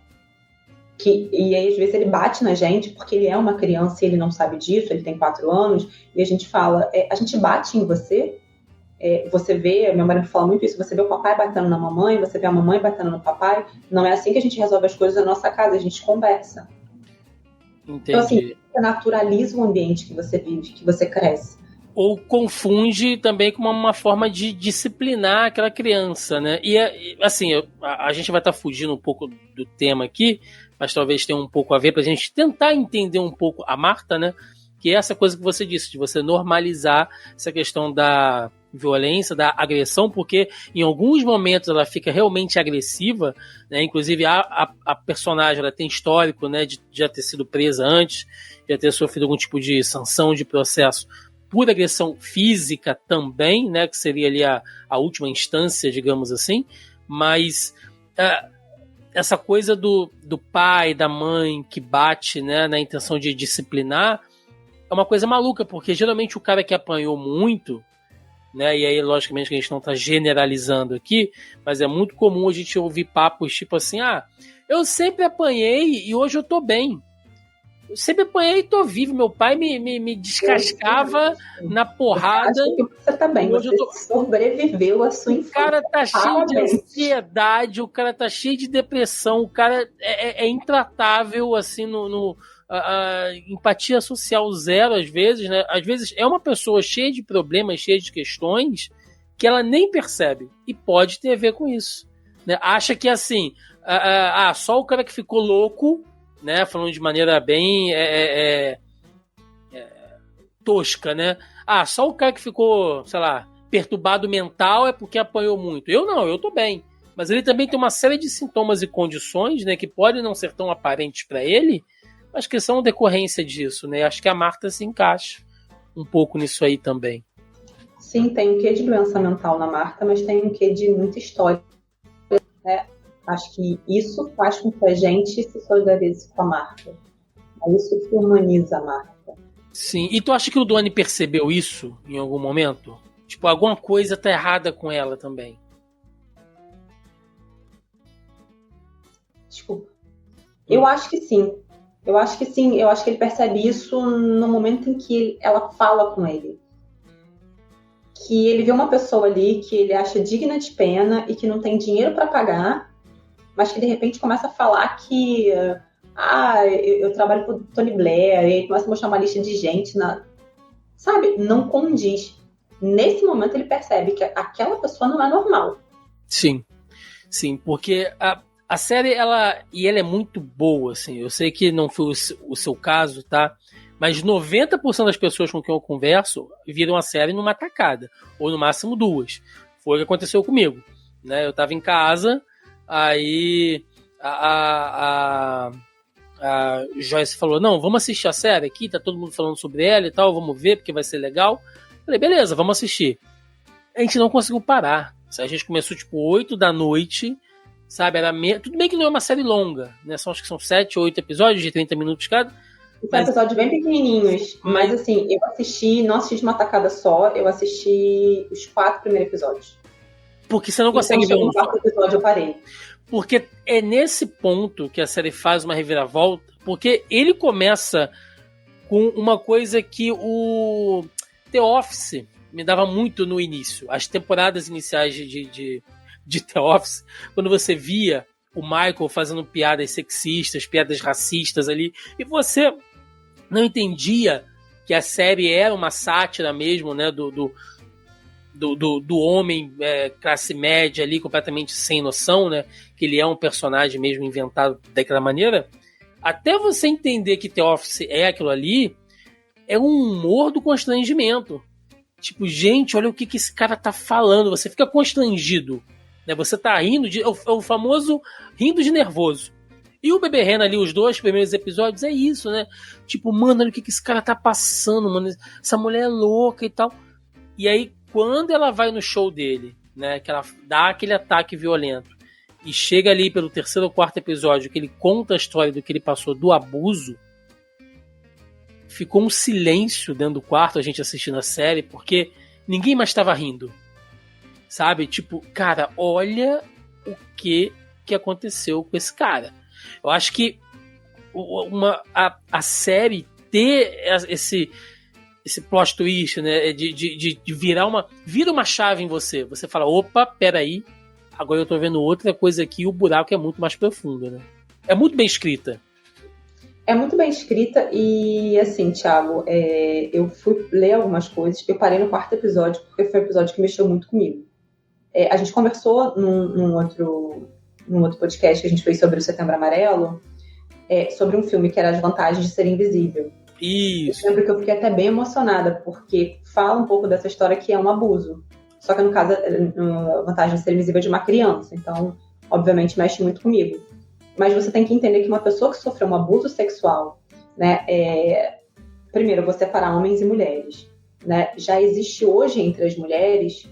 E aí, às vezes, ele bate na gente porque ele é uma criança e ele não sabe disso, ele tem 4 anos, e a gente fala, a gente bate em você? Você vê, meu marido fala muito isso, você vê o papai batendo na mamãe, você vê a mamãe batendo no papai, não é assim que a gente resolve as coisas na nossa casa, a gente conversa. Entendi. Então, assim, você naturaliza o ambiente que você vive, que você cresce. Ou confunde também com uma forma de disciplinar aquela criança, né? E assim, a gente vai estar fugindo um pouco do tema aqui, mas talvez tenha um pouco a ver pra gente tentar entender um pouco a Marta, né? Que é essa coisa que você disse, de você normalizar essa questão da violência, da agressão, porque em alguns momentos ela fica realmente agressiva, né? Inclusive a personagem, ela tem histórico, né, de já ter sido presa antes, já ter sofrido algum tipo de sanção de processo por agressão física também, né, que seria ali a última instância, digamos assim, mas essa coisa do pai, da mãe que bate, né, na intenção de disciplinar, é uma coisa maluca, porque geralmente o cara que apanhou muito, né, e aí logicamente que a gente não está generalizando aqui, mas é muito comum a gente ouvir papos tipo assim, eu sempre apanhei e hoje eu tô bem. Eu sempre apanhei e tô vivo. Meu pai me descascava na porrada. Acho que você tá bem, você sobreviveu à sua infância. O cara tá cheio de ansiedade, o cara tá cheio de depressão, o cara é intratável, assim, a empatia social zero, às vezes, né? Às vezes é uma pessoa cheia de problemas, cheia de questões, que ela nem percebe. E pode ter a ver com isso. Né? Acha que, assim, só o cara que ficou louco, né, falando de maneira bem tosca, né? Só o cara que ficou, sei lá, perturbado mental é porque apanhou muito. Eu não, eu tô bem. Mas ele também tem uma série de sintomas e condições, né, que podem não ser tão aparentes para ele, mas que são decorrência disso, né? Acho que a Marta se encaixa um pouco nisso aí também. Sim, tem um quê de doença mental na Marta, mas tem um quê de muita história, né? Acho que isso faz com que a gente se solidarize com a Marta. É isso que humaniza a Marta. Sim, e tu acha que o Donnie percebeu isso em algum momento? Tipo, alguma coisa tá errada com ela também? Desculpa. Eu acho que sim. Eu acho que sim. Eu acho que ele percebe isso no momento em que ela fala com ele. Que ele vê uma pessoa ali que ele acha digna de pena e que não tem dinheiro para pagar, mas que de repente começa a falar que eu trabalho com o Tony Blair, e aí começa a mostrar uma lista de gente, sabe? Não condiz. Nesse momento ele percebe que aquela pessoa não é normal. Sim, porque a série, ela é muito boa, assim. Eu sei que não foi o seu caso, tá? Mas 90% das pessoas com quem eu converso viram a série numa tacada, ou no máximo 2. Foi o que aconteceu comigo, né? Eu tava em casa, aí a Joyce falou, não, vamos assistir a série aqui, tá todo mundo falando sobre ela e tal, vamos ver porque vai ser legal. Falei, beleza, vamos assistir. A gente não conseguiu parar. A gente começou tipo 8 da noite, sabe? Tudo bem que não é uma série longa, né? Acho que são 7 ou 8 episódios de 30 minutos cada. São episódios bem pequenininhos, mas assim, não assisti de uma tacada só, eu assisti os 4 primeiros episódios. Porque você não consegue ver um quarto episódio, eu parei. Porque é nesse ponto que a série faz uma reviravolta, porque ele começa com uma coisa que o The Office me dava muito no início. As temporadas iniciais de The Office, quando você via o Michael fazendo piadas sexistas, piadas racistas ali, e você não entendia que a série era uma sátira mesmo, né, do homem classe média ali, completamente sem noção, né, que ele é um personagem mesmo inventado daquela maneira, até você entender que The Office é aquilo ali, é um humor do constrangimento. Tipo, gente, olha o que esse cara tá falando, você fica constrangido, né, você tá rindo, é o famoso rindo de nervoso. E o Bebê Rena ali, os 2 primeiros episódios, é isso, né? Tipo, mano, olha o que esse cara tá passando, mano. Essa mulher é louca e tal. E aí, quando ela vai no show dele, né? Que ela dá aquele ataque violento e chega ali pelo 3º ou 4º episódio, que ele conta a história do que ele passou do abuso, ficou um silêncio dentro do quarto, a gente assistindo a série, porque ninguém mais estava rindo. Sabe? Tipo, cara, olha o que aconteceu com esse cara. Eu acho que a série ter esse plot twist, né, de vira uma chave em você. Você fala, opa, peraí, agora eu tô vendo outra coisa aqui, o buraco é muito mais profundo, né? É muito bem escrita. É muito bem escrita e, assim, Thiago, eu fui ler algumas coisas, eu parei no 4º episódio, porque foi um episódio que mexeu muito comigo. A gente conversou num outro podcast que a gente fez sobre o Setembro Amarelo, sobre um filme que era As Vantagens de Ser Invisível. Isso. Eu lembro que eu fiquei até bem emocionada, porque fala um pouco dessa história que é um abuso. Só que, no caso, a vantagem de ser invisível é de uma criança. Então, obviamente, mexe muito comigo. Mas você tem que entender que uma pessoa que sofreu um abuso sexual, né, primeiro, eu vou separar homens e mulheres. Né? Já existe hoje entre as mulheres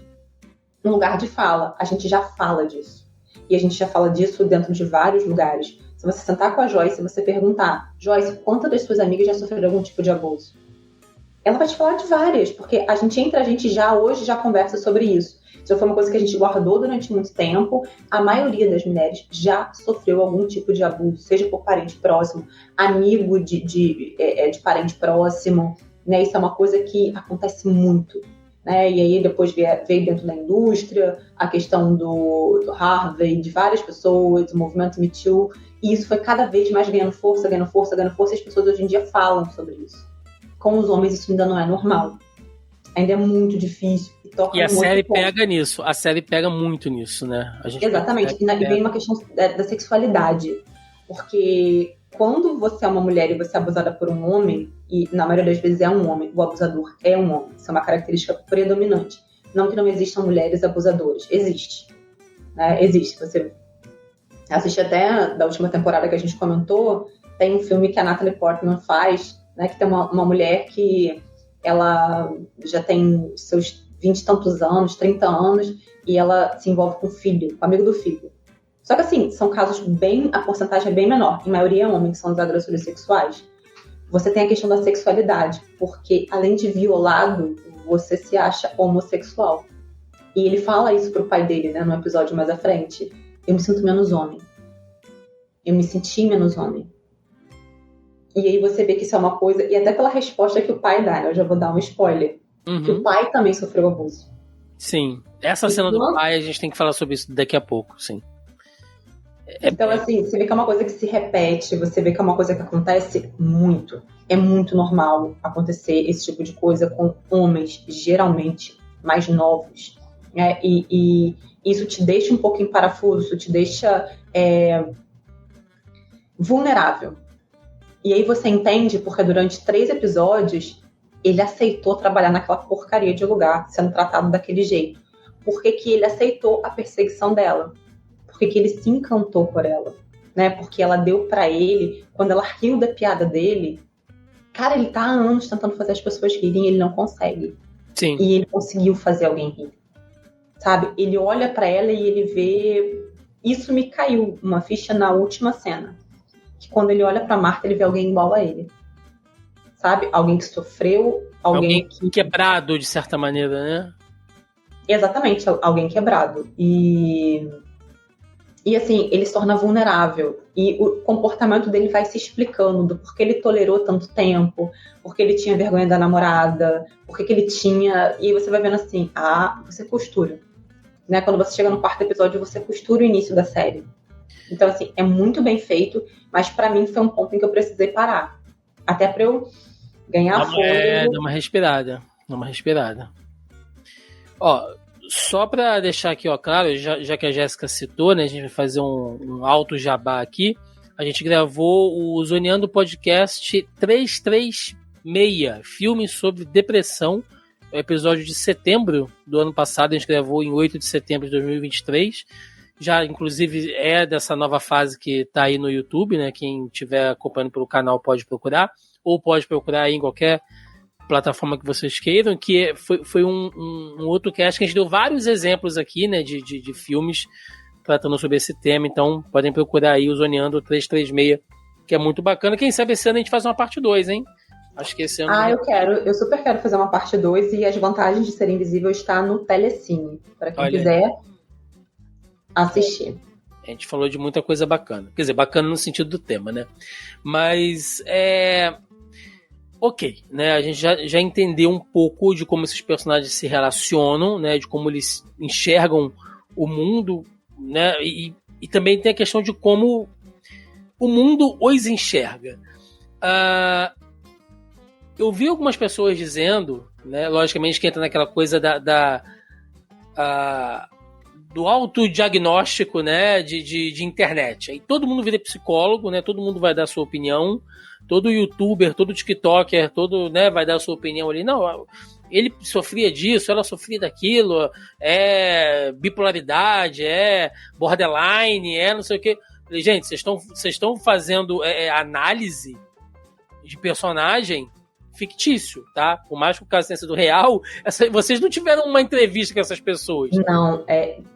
um lugar de fala. A gente já fala disso. E a gente já fala disso dentro de vários lugares. Se você sentar com a Joyce e você perguntar, Joyce, quantas das suas amigas já sofreram algum tipo de abuso? Ela vai te falar de várias, porque entre a gente hoje já conversa sobre isso. Isso foi uma coisa que a gente guardou durante muito tempo. A maioria das mulheres já sofreu algum tipo de abuso, seja por parente próximo, amigo de parente próximo. Né? Isso é uma coisa que acontece muito. Né? E aí depois veio dentro da indústria a questão do Harvey, de várias pessoas, o movimento Me Too, e isso foi cada vez mais ganhando força, e as pessoas hoje em dia falam sobre isso. Com os homens isso ainda não é normal. Ainda é muito difícil. E a série pega nisso, a série pega muito nisso, né? Exatamente, e vem uma questão da sexualidade, porque quando você é uma mulher e você é abusada por um homem, e na maioria das vezes é um homem, o abusador é um homem, isso é uma característica predominante. Não que não existam mulheres abusadoras, existe. Né? Existe. Você assiste até da última temporada que a gente comentou, tem um filme que a Natalie Portman faz, né, que tem uma mulher que ela já tem seus 20 e tantos anos, 30 anos, e ela se envolve com o filho, com o amigo do filho. Só que assim, são casos a porcentagem é bem menor, em maioria é homens que são os agressores sexuais. Você tem a questão da sexualidade, porque além de violado, você se acha homossexual. E ele fala isso pro pai dele, né, no episódio mais à frente. Eu me sinto menos homem. Eu me senti menos homem. E aí você vê que isso é uma coisa, e até pela resposta que o pai dá, né? Eu já vou dar um spoiler, que o pai também sofreu abuso. Sim, essa cena do pai, a gente tem que falar sobre isso daqui a pouco, sim. Então, assim, você vê que é uma coisa que se repete, você vê que é uma coisa que acontece muito. É muito normal acontecer esse tipo de coisa com homens, geralmente, mais novos. Né? E isso te deixa um pouco em parafuso, isso te deixa vulnerável. E aí você entende porque durante 3 episódios ele aceitou trabalhar naquela porcaria de lugar, sendo tratado daquele jeito. Por que que ele aceitou a perseguição dela? Por que que ele se encantou por ela? Né? Porque ela deu pra ele, quando ela riu da piada dele, cara, ele tá há anos tentando fazer as pessoas rirem e ele não consegue. Sim. E ele conseguiu fazer alguém rir. Sabe? Ele olha pra ela e ele vê... Isso me caiu uma ficha na última cena. Que quando ele olha pra Marta, ele vê alguém igual a ele. Sabe? Alguém que sofreu, alguém que... quebrado, de certa maneira, né? Exatamente, alguém quebrado. E assim, ele se torna vulnerável. E o comportamento dele vai se explicando do porquê ele tolerou tanto tempo, porque ele tinha vergonha da namorada, porque que ele tinha... E aí você vai vendo assim, você costura. Né? Quando você chega no 4º episódio, você costura o início da série. Então, assim, é muito bem feito, mas pra mim foi um ponto em que eu precisei parar. Até pra eu ganhar fôlego. Dá uma respirada. Ó, só pra deixar aqui, ó, claro, já que a Jéssica citou, né, a gente vai fazer um alto jabá aqui. A gente gravou o Zoneando Podcast 336, filme sobre depressão. É o episódio de setembro do ano passado, a gente gravou em 8 de setembro de 2023. Já, inclusive, é dessa nova fase que tá aí no YouTube, né? Quem estiver acompanhando pelo canal pode procurar, ou pode procurar aí em qualquer plataforma que vocês queiram, que foi um outro cast que a gente deu vários exemplos aqui, né? De filmes tratando sobre esse tema, então podem procurar aí o Zoneando 336, que é muito bacana. Quem sabe esse ano a gente faz uma parte 2, hein? Acho que esse ano... eu super quero fazer uma parte 2, e as vantagens de ser invisível está no Telecine, para quem quiser assistir. A gente falou de muita coisa bacana. Quer dizer, bacana no sentido do tema, né? Mas ok, né? A gente já entendeu um pouco de como esses personagens se relacionam, né? De como eles enxergam o mundo, né? E também tem a questão de como o mundo os enxerga. Eu vi algumas pessoas dizendo, né? Logicamente que entra naquela coisa do autodiagnóstico, né, de internet. Aí todo mundo vira psicólogo, né, todo mundo vai dar a sua opinião, todo youtuber, todo tiktoker, todo, né, vai dar a sua opinião ali. Não, ele sofria disso, ela sofria daquilo, é bipolaridade, é borderline, é não sei o quê. Gente, vocês estão fazendo análise de personagem fictício, tá? Por mais que o caso tenha sido real, vocês não tiveram uma entrevista com essas pessoas. Não,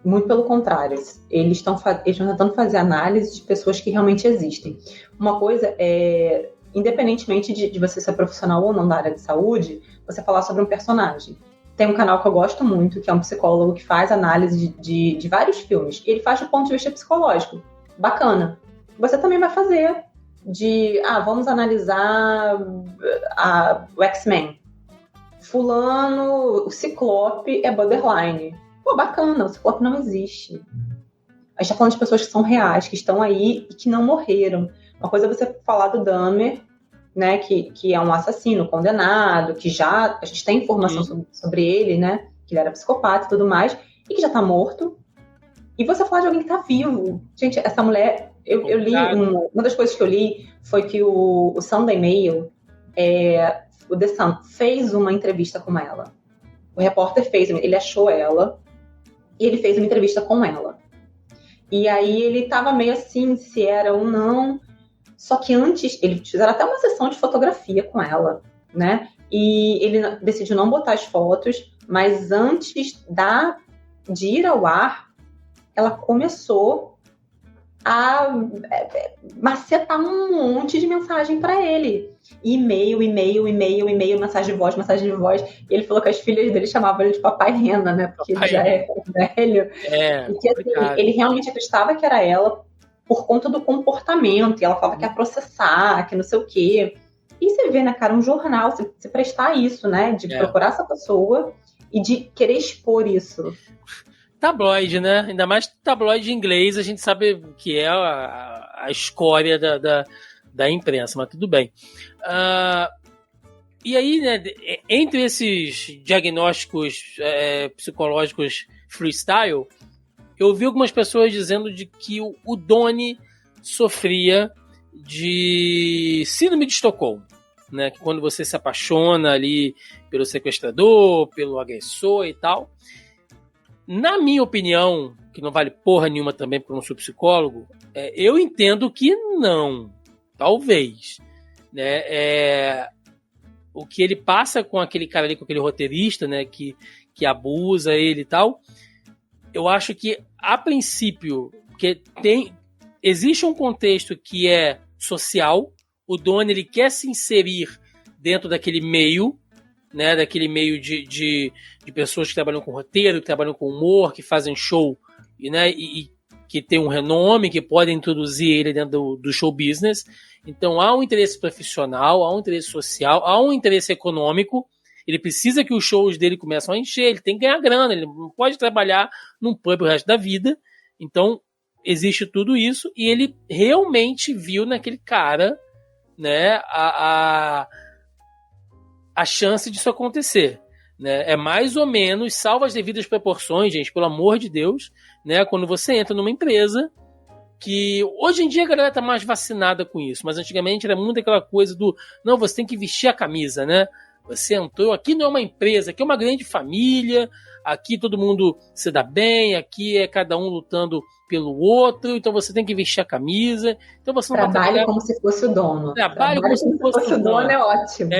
muito pelo contrário. Eles estão tentando fazer análise de pessoas que realmente existem. Uma coisa é, independentemente de você ser profissional ou não da área de saúde, você falar sobre um personagem. Tem um canal que eu gosto muito, que é um psicólogo que faz análise de vários filmes. E ele faz do ponto de vista psicológico. Bacana. Você também vai fazer vamos analisar o X-Men. Fulano, o Ciclope é borderline. Pô, bacana, o Ciclope não existe. A gente tá falando de pessoas que são reais, que estão aí e que não morreram. Uma coisa é você falar do Dahmer, né, que é um assassino condenado, que já a gente tem informação sobre ele, né, que ele era psicopata e tudo mais, e que já tá morto. E você falar de alguém que tá vivo. Gente, essa mulher... Eu li, uma das coisas que eu li foi que o Sunday Mail, o The Sun, fez uma entrevista com ela. O repórter ele achou ela, e ele fez uma entrevista com ela. E aí ele tava meio assim, se era ou não. Só que antes, eles fizeram até uma sessão de fotografia com ela, né? E ele decidiu não botar as fotos, mas antes de ir ao ar, ela começou a macetar um monte de mensagem para ele. E-mail, mensagem de voz. E ele falou que as filhas dele chamavam ele de Papai Rena, né? Porque ele já é velho. E que assim, ele realmente acreditava que era ela, por conta do comportamento. E ela fala que ia processar, que não sei o quê. E você vê, né, cara, um jornal, se prestar isso, né, de procurar essa pessoa e de querer expor isso. Tabloide, né? Ainda mais tabloide inglês, a gente sabe que é a escória da imprensa, mas tudo bem. E aí, né, entre esses diagnósticos psicológicos freestyle, eu vi algumas pessoas dizendo de que o Donnie sofria de síndrome de Estocolmo, né? Que quando você se apaixona ali pelo sequestrador, pelo agressor e tal. Na minha opinião, que não vale porra nenhuma também porque eu não sou psicólogo, eu entendo que não. Talvez. Né? O que ele passa com aquele cara ali, com aquele roteirista, né? Que abusa ele e tal. Eu acho que, a princípio, existe um contexto que é social. O Donnie, ele quer se inserir dentro daquele meio, né, daquele meio de pessoas que trabalham com roteiro, que trabalham com humor, que fazem show, né, e que tem um renome, que podem introduzir ele dentro do show business. Então há um interesse profissional, há um interesse social, há um interesse econômico. Ele precisa que os shows dele comecem a encher, ele tem que ganhar grana, ele não pode trabalhar num pub o resto da vida. Então existe tudo isso, e ele realmente viu naquele cara, né, a chance disso acontecer, né? É mais ou menos, salvo as devidas proporções, gente, pelo amor de Deus, né? Quando você entra numa empresa que hoje em dia a galera tá mais vacinada com isso, mas antigamente era muito aquela coisa do não, você tem que vestir a camisa, né? Você entrou, aqui não é uma empresa, aqui é uma grande família, aqui todo mundo se dá bem, aqui é cada um lutando pelo outro, então você tem que vestir a camisa. Então você não trabalho como se fosse o dono. Trabalho como se fosse o dono é ótimo.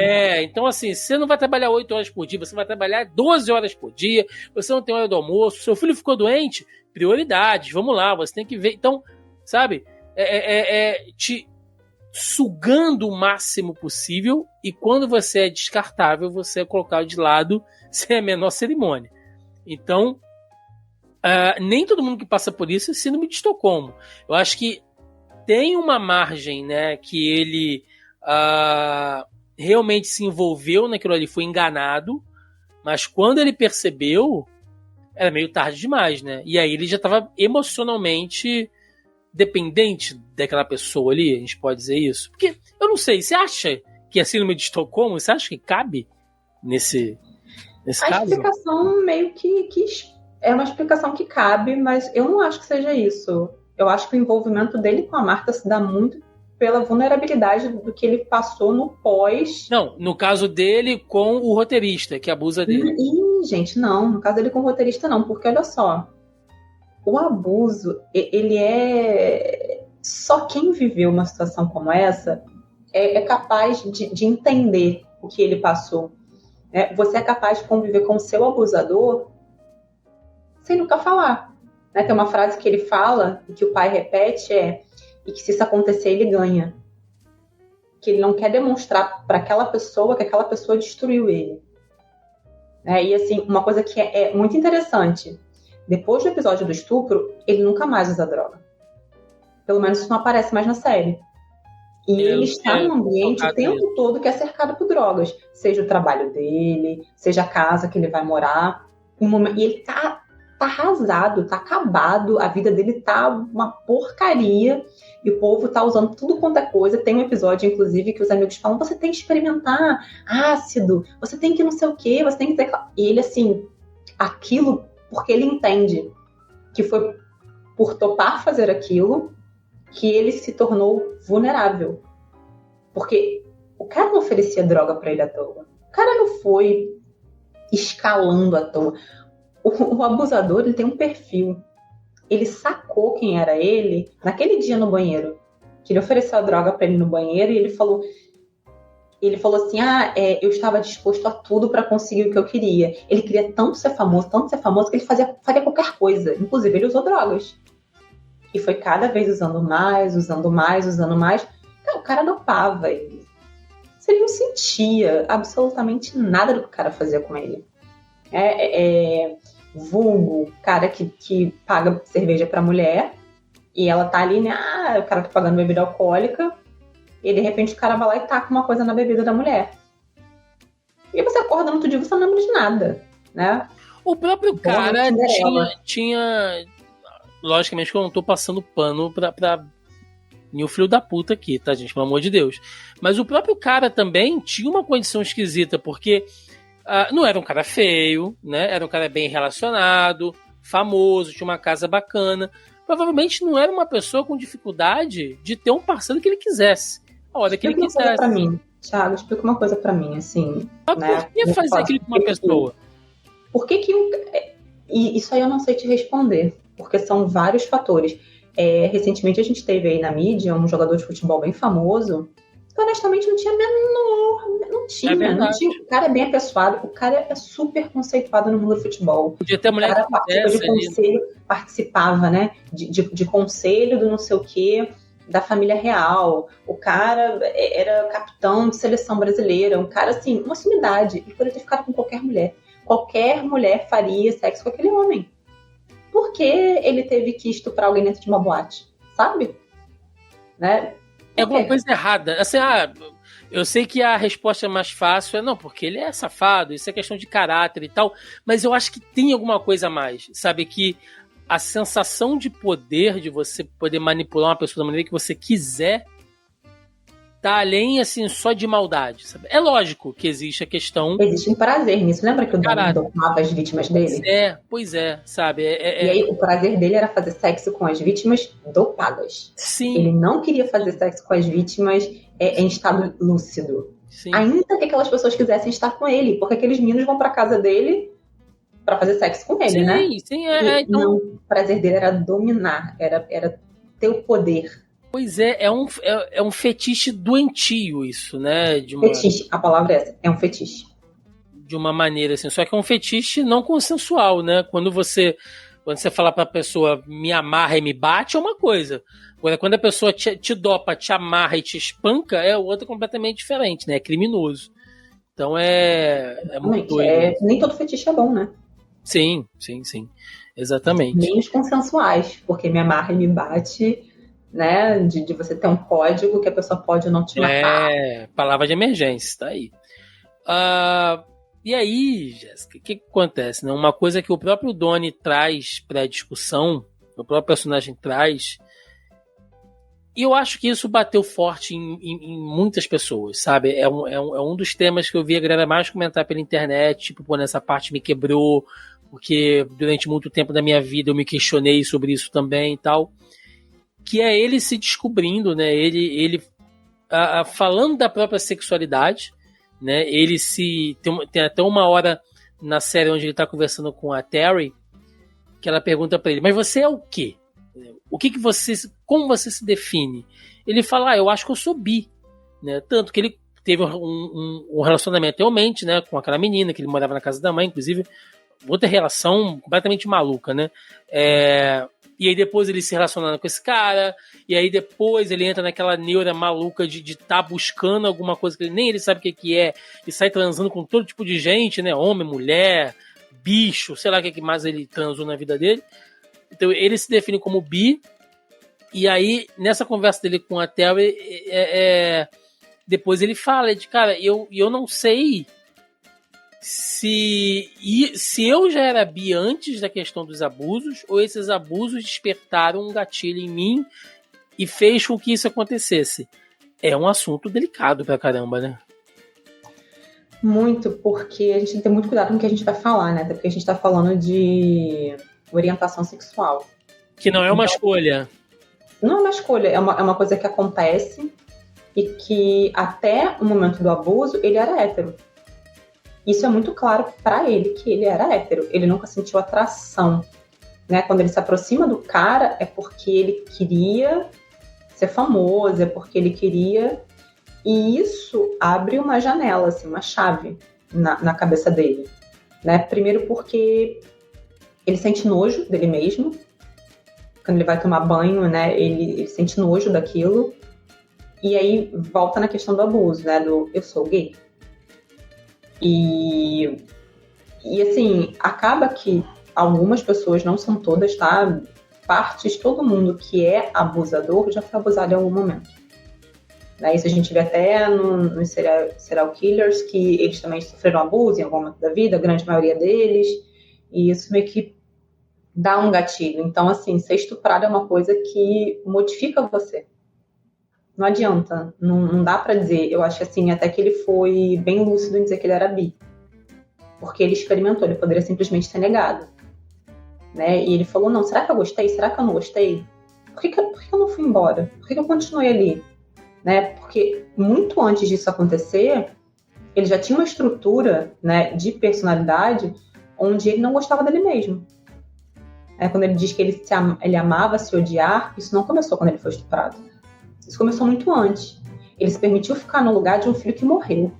Então assim, você não vai trabalhar 8 horas por dia, você vai trabalhar 12 horas por dia, você não tem hora do almoço, seu filho ficou doente, prioridades, vamos lá, você tem que ver. Então, sabe, te sugando o máximo possível, e quando você é descartável, você é colocado de lado sem a menor cerimônia. Então, nem todo mundo que passa por isso é síndrome de Estocolmo. Eu acho que tem uma margem, né, que ele realmente se envolveu naquilo ali, foi enganado, mas quando ele percebeu, era meio tarde demais, né? E aí ele já estava emocionalmente dependente daquela pessoa ali, a gente pode dizer isso? Porque, eu não sei, você acha que é síndrome de Estocolmo? Você acha que cabe nesse caso? A explicação meio que é uma explicação que cabe, mas eu não acho que seja isso. Eu acho que o envolvimento dele com a Marta se dá muito pela vulnerabilidade do que ele passou no pós. Não, no caso dele com o roteirista, que abusa dele. Gente, não. No caso dele com o roteirista, não. Porque, olha só, o abuso, ele é... Só quem viveu uma situação como essa é capaz de entender o que ele passou. Você é capaz de conviver com o seu abusador sem nunca falar. Tem uma frase que ele fala e que o pai repete, e que se isso acontecer, ele ganha. Que ele não quer demonstrar para aquela pessoa que aquela pessoa destruiu ele. E assim, uma coisa que é muito interessante, depois do episódio do estupro, ele nunca mais usa droga. Pelo menos isso não aparece mais na série. E ele está num ambiente o tempo todo que é cercado por drogas. Seja o trabalho dele, seja a casa que ele vai morar. E ele tá arrasado, tá acabado, a vida dele tá uma porcaria, e o povo tá usando tudo quanto é coisa. Tem um episódio, inclusive, que os amigos falam, você tem que experimentar ácido, você tem que não sei o quê, você tem que ter... E ele, assim, aquilo, porque ele entende que foi por topar fazer aquilo que ele se tornou vulnerável. Porque o cara não oferecia droga pra ele à toa. O cara não foi escalando à toa. O abusador, ele tem um perfil. Ele sacou quem era ele naquele dia no banheiro. Que ele ofereceu a droga pra ele no banheiro e ele falou assim, eu estava disposto a tudo pra conseguir o que eu queria. Ele queria tanto ser famoso, que ele faria qualquer coisa. Inclusive, ele usou drogas. E foi cada vez usando mais. O cara dopava ele. Ele não sentia absolutamente nada do que o cara fazia com ele. Vulgo, cara que paga cerveja pra mulher E ela tá ali, né? O cara tá pagando bebida alcoólica. E de repente o cara vai lá e taca uma coisa na bebida da mulher. E você acorda no outro dia, você não lembra de nada, né? O próprio cara tinha... Logicamente que eu não tô passando pano pra o filho da puta aqui, tá, gente? Pelo amor de Deus. Mas o próprio cara também tinha uma condição esquisita, porque não era um cara feio, né? Era um cara bem relacionado, famoso, tinha uma casa bacana. Provavelmente não era uma pessoa com dificuldade de ter um parceiro que ele quisesse. A hora que ele quisesse. Pra mim, Thiago, explica uma coisa pra mim, assim. Mas né? por que fazer aquilo com uma pessoa? Por que E isso aí eu não sei te responder, porque são vários fatores. Recentemente a gente teve aí na mídia um jogador de futebol bem famoso, que honestamente não tinha menor. Não tinha. O cara é bem apessoado, o cara é super conceituado no mundo do futebol. Podia ter mulher o cara participa de conselho, participava, né? De conselho do não sei o quê, da família real. O cara era capitão de seleção brasileira, um cara assim, uma sumidade. Ele poderia ter ficado com qualquer mulher. Qualquer mulher faria sexo com aquele homem. Por que ele teve que estuprar alguém dentro de uma boate? Sabe? Né? É alguma coisa errada. Assim, eu sei que a resposta mais fácil é não, porque ele é safado, isso é questão de caráter e tal, mas eu acho que tem alguma coisa a mais. Sabe? Que a sensação de poder, de você poder manipular uma pessoa da maneira que você quiser, tá além, assim, só de maldade, sabe? É lógico que existe a questão... Existe um prazer nisso. Lembra que o Dom domava as vítimas dele? Pois é, sabe? E aí o prazer dele era fazer sexo com as vítimas dopadas. Sim. Ele não queria fazer sexo com as vítimas em estado lúcido. Sim. Ainda que aquelas pessoas quisessem estar com ele, porque aqueles meninos vão pra casa dele pra fazer sexo com ele, né? Sim, então... Não, o prazer dele era dominar, era ter o poder. Pois é um fetiche doentio isso, né? Fetiche, a palavra é essa, é um fetiche. De uma maneira assim, só que é um fetiche não consensual, né? Quando você fala pra pessoa me amarra e me bate é uma coisa. Agora, quando a pessoa te dopa, te amarra e te espanca, é outra completamente diferente, né? É criminoso. Então é muito doido. Nem todo fetiche é bom, né? Sim. Exatamente. Nem os consensuais, porque me amarra e me bate... né, de você ter um código que a pessoa pode ou não te matar. Palavra de emergência, tá aí. E aí, Jéssica, o que acontece? Né? Uma coisa que o próprio Donnie traz pra discussão, o próprio personagem traz, e eu acho que isso bateu forte em muitas pessoas, sabe? É um dos temas que eu vi a galera mais comentar pela internet, tipo, pô, nessa parte me quebrou, porque durante muito tempo da minha vida eu me questionei sobre isso também e tal. Que é ele se descobrindo, né? Ele falando da própria sexualidade, né? Ele tem até uma hora na série onde ele tá conversando com a Terry, que ela pergunta para ele, mas você é o quê? Como você se define? Ele fala, eu acho que eu sou bi, né? Tanto que ele teve um relacionamento realmente, né? Com aquela menina que ele morava na casa da mãe, inclusive outra relação completamente maluca, né? E aí depois ele se relacionando com esse cara, e aí depois ele entra naquela neura maluca de tá buscando alguma coisa que nem ele sabe o que é, e sai transando com todo tipo de gente, né? Homem, mulher, bicho, sei lá o que mais ele transou na vida dele. Então ele se define como bi, e aí nessa conversa dele com a Terry, depois ele fala de, cara, eu não sei se eu já era bi antes da questão dos abusos, ou esses abusos despertaram um gatilho em mim e fez com que isso acontecesse. É um assunto delicado pra caramba, né? Muito, porque a gente tem que ter muito cuidado com o que a gente vai falar, né? Até porque a gente tá falando de orientação sexual. Que não é uma escolha. Não é uma escolha, é uma coisa que acontece e que até o momento do abuso ele era hétero. Isso é muito claro para ele, que ele era hétero. Ele nunca sentiu atração, né? Quando ele se aproxima do cara, é porque ele queria ser famoso, é porque ele queria... E isso abre uma janela, assim, uma chave na cabeça dele, né? Primeiro porque ele sente nojo dele mesmo. Quando ele vai tomar banho, né? Ele sente nojo daquilo. E aí volta na questão do abuso, né? Do eu sou gay. E assim, acaba que algumas pessoas, não são todas, tá? partes, todo mundo que é abusador já foi abusado em algum momento. Isso a gente vê até nos serial killers, que eles também sofreram abuso em algum momento da vida, a grande maioria deles, e isso meio que dá um gatilho. Então, assim, ser estuprado é uma coisa que modifica você. Não adianta, não dá pra dizer. Eu acho que assim, até que ele foi bem lúcido em dizer que ele era bi. Porque ele experimentou, ele poderia simplesmente ter negado. E ele falou, não, será que eu gostei? Será que eu não gostei? Por que eu não fui embora? Por que eu continuei ali? Porque muito antes disso acontecer, ele já tinha uma estrutura, de personalidade onde ele não gostava dele mesmo. Quando ele diz que ele amava se odiar, isso não começou quando ele foi estuprado. Isso começou muito antes. Ele se permitiu ficar no lugar de um filho que morreu.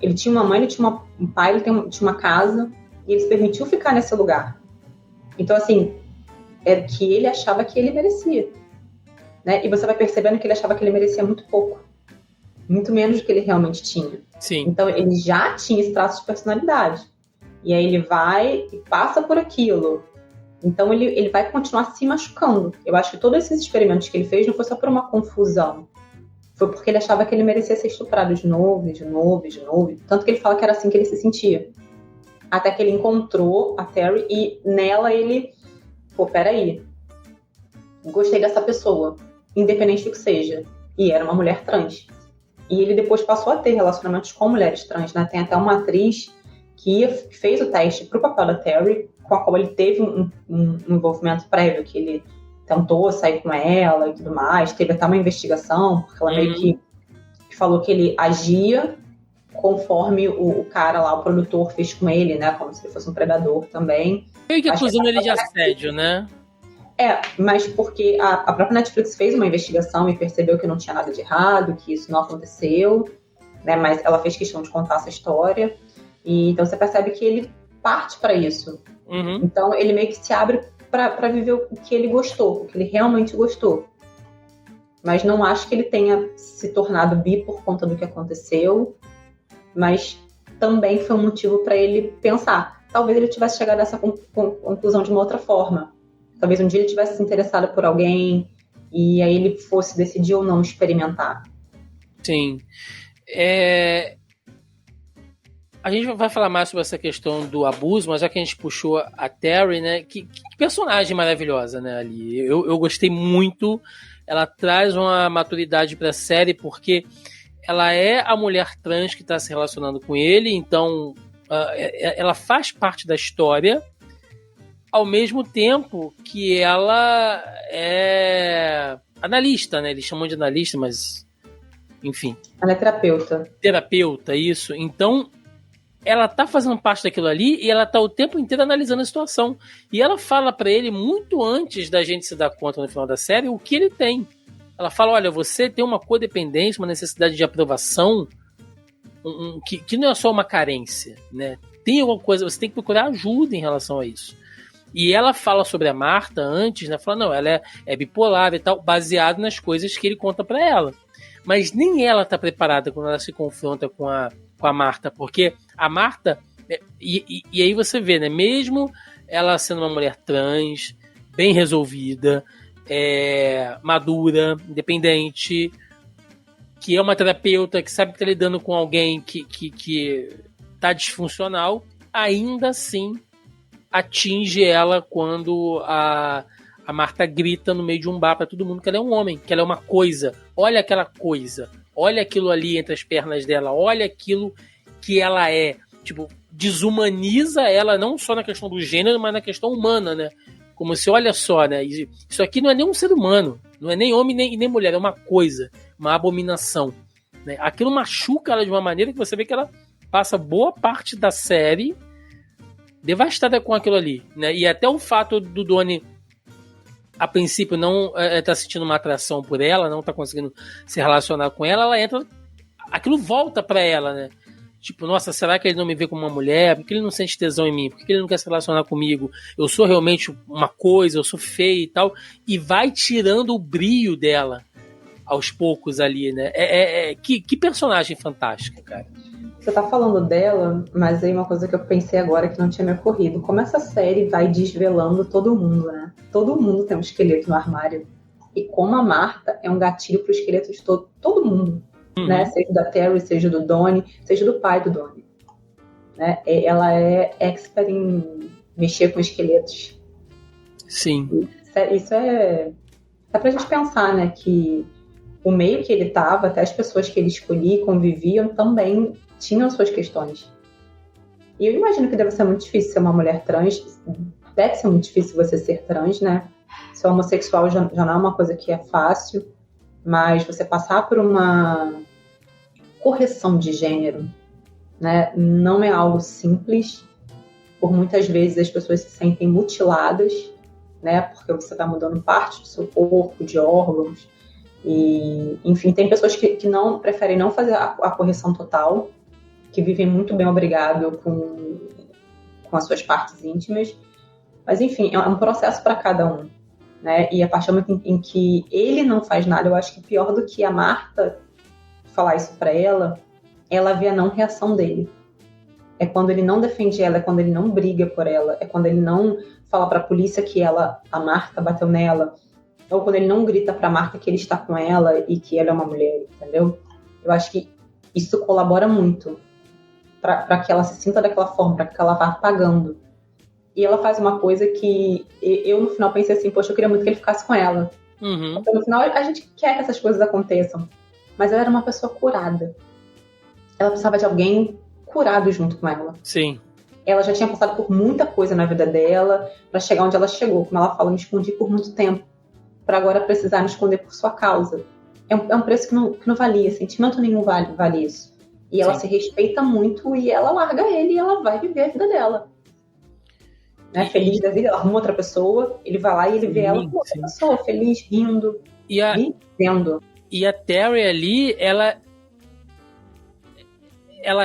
Ele tinha uma mãe, ele tinha um pai, ele tinha uma casa, e ele se permitiu ficar nesse lugar. Então, assim, é que ele achava que ele merecia. E você vai percebendo que ele achava que ele merecia muito pouco. Muito menos do que ele realmente tinha. Sim. Então, ele já tinha esse traço de personalidade. E aí ele vai e passa por aquilo. Então, ele vai continuar se machucando. Eu acho que todos esses experimentos que ele fez não foi só por uma confusão. Foi porque ele achava que ele merecia ser estuprado de novo, de novo, de novo. Tanto que ele fala que era assim que ele se sentia. Até que ele encontrou a Terry e nela ele... peraí. Gostei dessa pessoa. Independente do que seja. E era uma mulher trans. E ele depois passou a ter relacionamentos com mulheres trans. Tem até uma atriz que fez o teste pro papel da Terry, com a qual ele teve um envolvimento prévio, que ele tentou sair com ela e tudo mais. Teve até uma investigação, porque ela meio que falou que ele agia conforme o cara lá, o produtor, fez com ele, como se ele fosse um predador também. Meio que acusando ele de assédio, né? Mas porque a própria Netflix fez uma investigação e percebeu que não tinha nada de errado, que isso não aconteceu, mas ela fez questão de contar essa história. E então você percebe que ele parte para isso. Uhum. Então ele meio que se abre para viver o que ele gostou, o que ele realmente gostou. Mas não acho que ele tenha se tornado bi por conta do que aconteceu, mas também foi um motivo para ele pensar. Talvez ele tivesse chegado a essa conclusão de uma outra forma. Talvez um dia ele tivesse se interessado por alguém e aí ele fosse decidir ou não experimentar. Sim. A gente vai falar mais sobre essa questão do abuso, mas já que a gente puxou a Terry, né? Que personagem maravilhosa, né, ali. Eu gostei muito. Ela traz uma maturidade para a série, porque ela é a mulher trans que está se relacionando com ele, então ela faz parte da história, ao mesmo tempo que ela é analista, né? Eles chamam de analista, mas enfim. Ela é terapeuta. Terapeuta, isso. Então, ela tá fazendo parte daquilo ali e ela tá o tempo inteiro analisando a situação. E ela fala pra ele, muito antes da gente se dar conta no final da série, o que ele tem. Ela fala, olha, você tem uma codependência, uma necessidade de aprovação, que não é só uma carência, né? Tem alguma coisa, você tem que procurar ajuda em relação a isso. E ela fala sobre a Marta antes, né? Fala, não, ela é bipolar e tal, baseado nas coisas que ele conta pra ela. Mas nem ela tá preparada quando ela se confronta com a Marta, porque a Marta, e aí você vê, né? Mesmo ela sendo uma mulher trans, bem resolvida, madura, independente, que é uma terapeuta, que sabe que tá lidando com alguém que tá disfuncional, ainda assim atinge ela quando a Marta grita no meio de um bar pra todo mundo que ela é um homem, que ela é uma coisa. Olha aquela coisa, olha aquilo ali entre as pernas dela, olha aquilo que ela é. Tipo, desumaniza ela não só na questão do gênero, mas na questão humana, né? Como se, olha só, né? Isso aqui não é nem um ser humano, não é nem homem nem mulher, é uma coisa, uma abominação, né? Aquilo machuca ela de uma maneira que você vê que ela passa boa parte da série devastada com aquilo ali, né? E até o fato do Donnie, a princípio, não tá sentindo uma atração por ela, não tá conseguindo se relacionar com ela, ela entra, aquilo volta pra ela, né? Tipo, nossa, será que ele não me vê como uma mulher? Por que ele não sente tesão em mim? Por que ele não quer se relacionar comigo? Eu sou realmente uma coisa, eu sou feia e tal. E vai tirando o brilho dela aos poucos ali, né? Que personagem fantástica, cara. Você tá falando dela, mas aí uma coisa que eu pensei agora que não tinha me ocorrido. Como essa série vai desvelando todo mundo, né? Todo mundo tem um esqueleto no armário. E como a Marta é um gatilho pro esqueleto de todo mundo. Né? Seja da Terry, seja do Donnie, seja do pai do Donnie. Né? Ela é expert em mexer com esqueletos. Sim. Isso é pra gente pensar, né? Que o meio que ele estava, até as pessoas que ele escolhia e conviviam também tinham suas questões. E eu imagino que deve ser muito difícil ser uma mulher trans, deve ser muito difícil você ser trans, né? Ser homossexual já não é uma coisa que é fácil, mas você passar por uma correção de gênero, né, não é algo simples. Por muitas vezes as pessoas se sentem mutiladas, né, porque você está mudando parte do seu corpo, de órgãos. E, enfim, tem pessoas que não preferem não fazer a correção total, que vivem muito bem, obrigado, com as suas partes íntimas. Mas, enfim, é um processo para cada um. Né? E a partir do momento em que ele não faz nada, eu acho que pior do que a Marta falar isso para ela vê a não reação dele. É quando ele não defende ela, é quando ele não briga por ela, é quando ele não fala para a polícia que a Marta bateu nela, ou quando ele não grita pra Marta que ele está com ela e que ela é uma mulher, entendeu? Eu acho que isso colabora muito pra que ela se sinta daquela forma, pra que ela vá apagando. E ela faz uma coisa que eu no final pensei assim, poxa, eu queria muito que ele ficasse com ela. Porque no final a gente quer que essas coisas aconteçam. Mas ela era uma pessoa curada. Ela precisava de alguém curado junto com ela. Sim. Ela já tinha passado por muita coisa na vida dela pra chegar onde ela chegou. Como ela fala, eu me escondi por muito tempo. Para agora precisar me esconder por sua causa. É um preço que não valia, sentimento nenhum vale isso. E ela se respeita muito e ela larga ele e ela vai viver a vida dela. Né? Feliz da vida, ela arruma outra pessoa, ele vai lá e ele vê ela com outra pessoa, feliz, rindo, vivendo. E a Terry ali, ela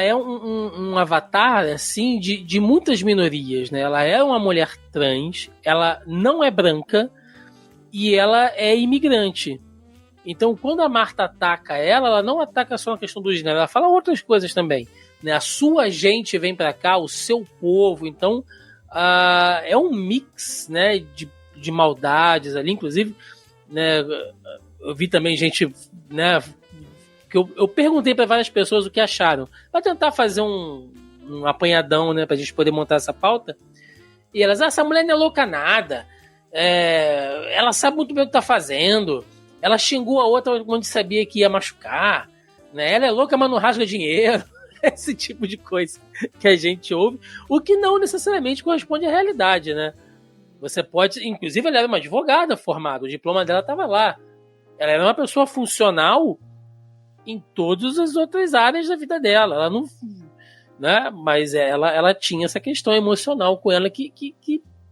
é um avatar, assim, de muitas minorias, né? Ela é uma mulher trans, ela não é branca, e ela é imigrante. Então, quando a Marta ataca ela não ataca só a questão do gênero, ela fala outras coisas também. Né? A sua gente vem para cá, o seu povo. Então, é um mix, né, de maldades ali. Inclusive, né, eu vi também gente... Né, que eu perguntei para várias pessoas o que acharam. Para tentar fazer um apanhadão, né, para a gente poder montar essa pauta. E elas, essa mulher não é louca nada. Ela sabe muito bem o que tá fazendo. Ela xingou a outra onde sabia que ia machucar, né? Ela é louca, mas não rasga dinheiro. Esse tipo de coisa que a gente ouve, o que não necessariamente corresponde à realidade, né? Você pode, inclusive ela era uma advogada formada, o diploma dela estava lá. Ela era uma pessoa funcional em todas as outras áreas da vida dela. Ela não, né? Mas ela tinha essa questão emocional com ela que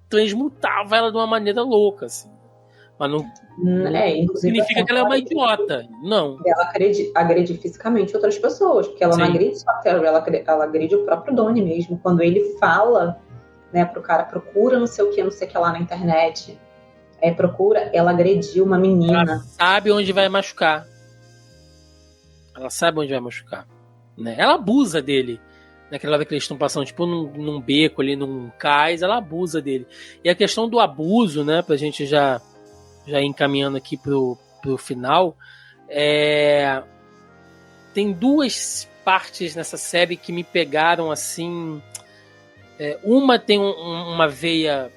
transmutava ela de uma maneira louca, assim. Mas não significa que ela é uma idiota. Não. Ela agride fisicamente outras pessoas, porque ela não agride só a Terry, ela agride o próprio Donnie mesmo. Quando ele fala, né, pro cara, procura não sei o que lá na internet. Procura, ela agrediu uma menina. Ela sabe onde vai machucar. Né? Ela abusa dele. Naquela hora que eles estão passando, tipo, num beco ali, num cais, ela abusa dele. E a questão do abuso, né, pra gente já ir encaminhando aqui pro final, tem duas partes nessa série que me pegaram, assim, uma tem uma veia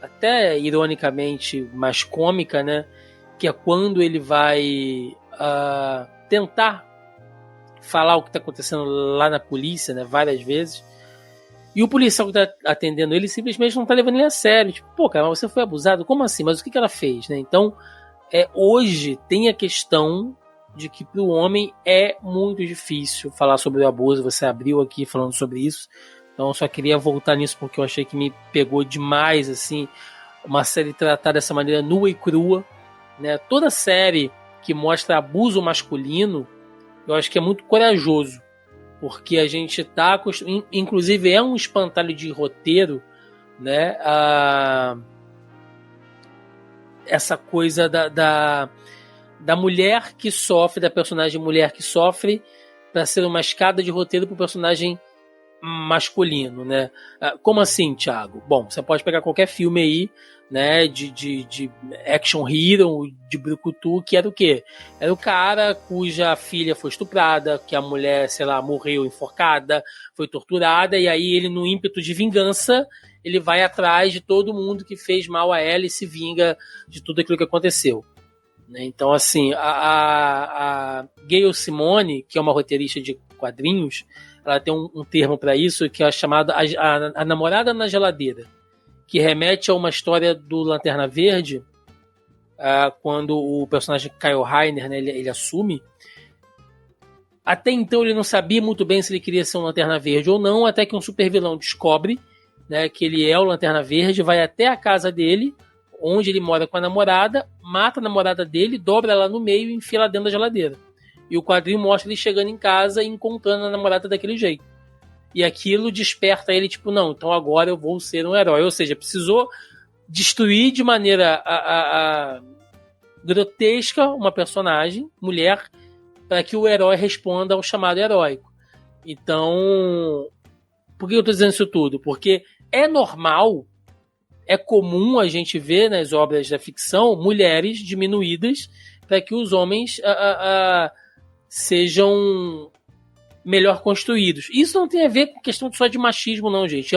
até ironicamente mais cômica, né, que é quando ele vai tentar falar o que está acontecendo lá na polícia, né, várias vezes, e o policial que está atendendo ele simplesmente não está levando ele a sério. Tipo, pô, cara, mas você foi abusado? Como assim? Mas o que ela fez? Né? Então, hoje tem a questão de que para o homem é muito difícil falar sobre o abuso. Você abriu aqui falando sobre isso. Então, eu só queria voltar nisso porque eu achei que me pegou demais, assim, uma série tratada dessa maneira nua e crua. Né? Toda série que mostra abuso masculino, eu acho que é muito corajoso, porque a gente está, inclusive é um espantalho de roteiro, né? Essa coisa da mulher que sofre, da personagem mulher que sofre, para ser uma escada de roteiro para o personagem masculino, né? Como assim, Thiago? Bom, você pode pegar qualquer filme aí, né, de action hero, de brucutu, que era o quê? Era o cara cuja filha foi estuprada, que a mulher, sei lá, morreu enforcada, foi torturada, e aí ele, no ímpeto de vingança, ele vai atrás de todo mundo que fez mal a ela e se vinga de tudo aquilo que aconteceu. Então, assim, a Gayle Simone, que é uma roteirista de quadrinhos, ela tem um termo para isso que é chamado a namorada na geladeira, que remete a uma história do Lanterna Verde, quando o personagem Kyle Rayner, né, ele assume. Até então ele não sabia muito bem se ele queria ser um Lanterna Verde ou não, até que um super vilão descobre, né, que ele é o Lanterna Verde, vai até a casa dele, onde ele mora com a namorada, mata a namorada dele, dobra ela no meio e enfia ela dentro da geladeira. E o quadrinho mostra ele chegando em casa e encontrando a namorada daquele jeito. E aquilo desperta ele, tipo, não, então agora eu vou ser um herói. Ou seja, precisou destruir de maneira grotesca uma personagem, mulher, para que o herói responda ao chamado heróico. Então, por que eu estou dizendo isso tudo? Porque é normal, é comum a gente ver nas obras da ficção mulheres diminuídas para que os homens sejam melhor construídos. Isso não tem a ver com questão só de machismo, não, gente.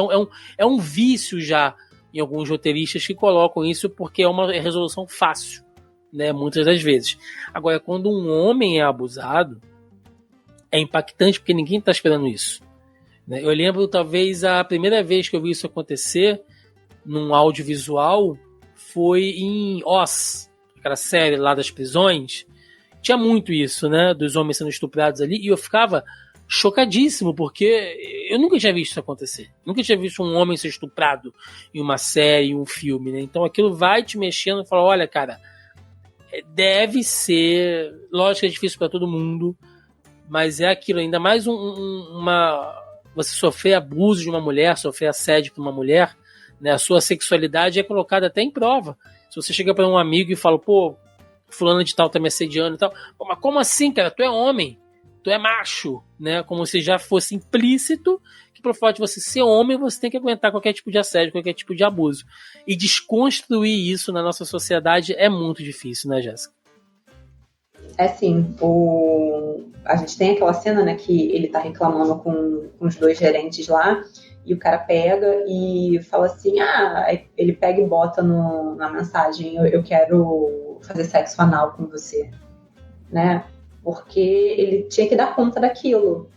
É um vício já em alguns roteiristas que colocam isso porque é uma resolução fácil, né, muitas das vezes. Agora, quando um homem é abusado, é impactante porque ninguém está esperando isso. Né? Eu lembro, talvez, a primeira vez que eu vi isso acontecer num audiovisual foi em Oz, aquela série lá das prisões. Tinha muito isso, né, dos homens sendo estuprados ali, e eu ficava chocadíssimo, porque eu nunca tinha visto isso acontecer. Nunca tinha visto um homem ser estuprado em uma série, em um filme, né? Então aquilo vai te mexendo e fala, olha, cara, deve ser, lógico que é difícil para todo mundo, mas é aquilo, ainda mais você sofrer abuso de uma mulher, sofrer assédio de uma mulher, né? A sua sexualidade é colocada até em prova. Se você chega para um amigo e fala, pô, fulano de tal tá me assediando e tal, pô, mas como assim, cara? Tu é homem, tu é macho, né? Como se já fosse implícito que por fato de você ser homem, você tem que aguentar qualquer tipo de assédio, qualquer tipo de abuso. E desconstruir isso na nossa sociedade é muito difícil, né, Jéssica? É sim. A gente tem aquela cena, né, que ele tá reclamando com os dois gerentes lá, e o cara pega e fala assim, ele pega e bota na mensagem, eu quero fazer sexo anal com você, né? Porque ele tinha que dar conta daquilo.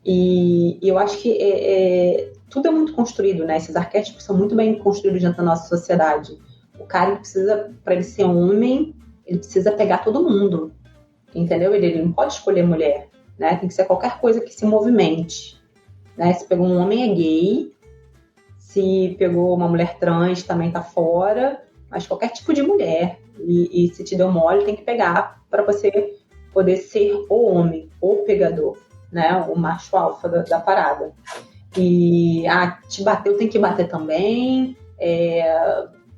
E eu acho que tudo é muito construído, né? Esses arquétipos são muito bem construídos dentro da nossa sociedade. O cara, ele precisa, para ele ser homem, ele precisa pegar todo mundo, entendeu? Ele não pode escolher mulher, né? Tem que ser qualquer coisa que se movimente, né? Se pegou um homem, é gay. Se pegou uma mulher trans, também tá fora. Mas qualquer tipo de mulher. E se te deu mole, tem que pegar para você poder ser o homem, o pegador, né? O macho alfa da parada. E te bateu, tem que bater também.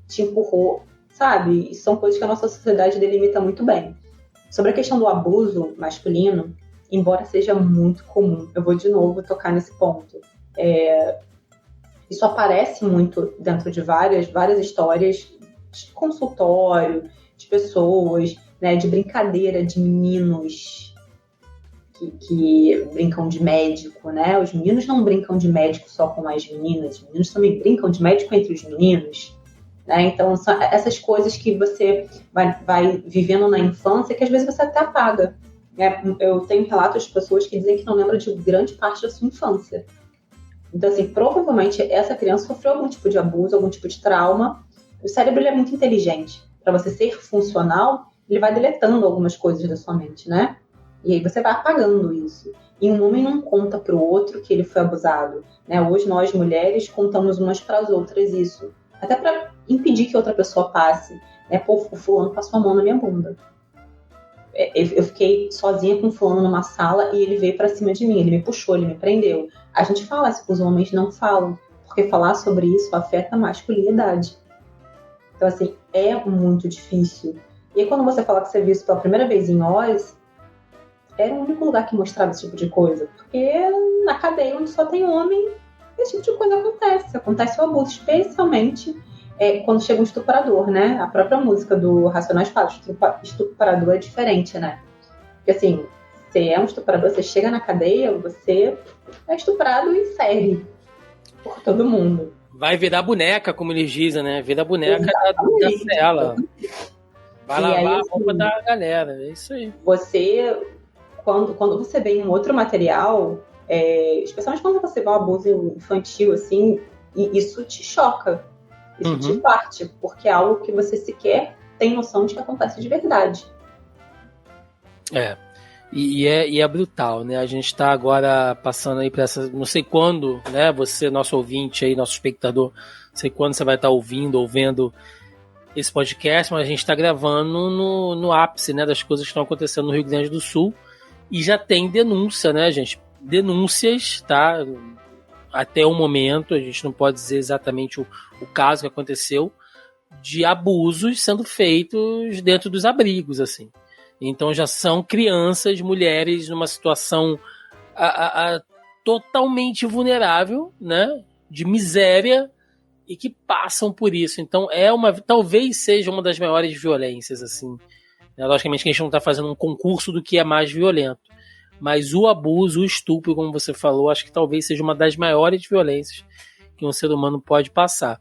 Te empurrou, sabe? Isso são coisas que a nossa sociedade delimita muito bem. Sobre a questão do abuso masculino, embora seja muito comum, eu vou de novo tocar nesse ponto. Isso aparece muito dentro de várias histórias de consultório, de pessoas, né, de brincadeira de meninos que brincam de médico, né? Os meninos não brincam de médico só com as meninas, os meninos também brincam de médico entre os meninos. Né? Então, são essas coisas que você vai vivendo na infância que às vezes você até apaga. Né? Eu tenho relatos de pessoas que dizem que não lembram de grande parte da sua infância. Então, assim, provavelmente essa criança sofreu algum tipo de abuso, algum tipo de trauma. O cérebro ele é muito inteligente. Para você ser funcional, ele vai deletando algumas coisas da sua mente, né? E aí você vai apagando isso. E um homem não conta para o outro que ele foi abusado. Né? Hoje nós, mulheres, contamos umas para as outras isso. Até para impedir que outra pessoa passe. Né? Pô, o fulano passou a mão na minha bunda. Eu fiquei sozinha com o fulano numa sala e ele veio para cima de mim. Ele me puxou, ele me prendeu. A gente fala isso, os homens não falam. Porque falar sobre isso afeta a masculinidade. Então, assim, é muito difícil. E aí, quando você fala que você viu isso pela primeira vez em Oz, era o único lugar que mostrava esse tipo de coisa. Porque na cadeia onde só tem homem, esse tipo de coisa acontece. Acontece o abuso, especialmente quando chega um estuprador, né? A própria música do Racionais fala, estuprador é diferente, né? Porque assim, você é um estuprador, você chega na cadeia, você é estuprado em série por todo mundo. Vai virar boneca, como eles dizem, né? Vira boneca da cela. Vai lavar a roupa da galera, é isso aí. Você, quando você vê um outro material, especialmente quando você vê um abuso infantil, assim, isso te choca, isso te parte, porque é algo que você sequer tem noção de que acontece de verdade. E é brutal, né? A gente tá agora passando aí pra essa... Não sei quando, né? Você, nosso ouvinte aí, nosso espectador, não sei quando você vai estar ouvindo ou vendo esse podcast, mas a gente tá gravando no ápice, né? Das coisas que estão acontecendo no Rio Grande do Sul. E já tem denúncia, né, gente? Denúncias, tá? Até o momento, a gente não pode dizer exatamente o caso que aconteceu, de abusos sendo feitos dentro dos abrigos, assim. Então já são crianças, mulheres numa situação totalmente vulnerável, né? De miséria e que passam por isso. Então talvez seja uma das maiores violências, assim. Logicamente que a gente não está fazendo um concurso do que é mais violento, mas o abuso, o estupro, como você falou, acho que talvez seja uma das maiores violências que um ser humano pode passar.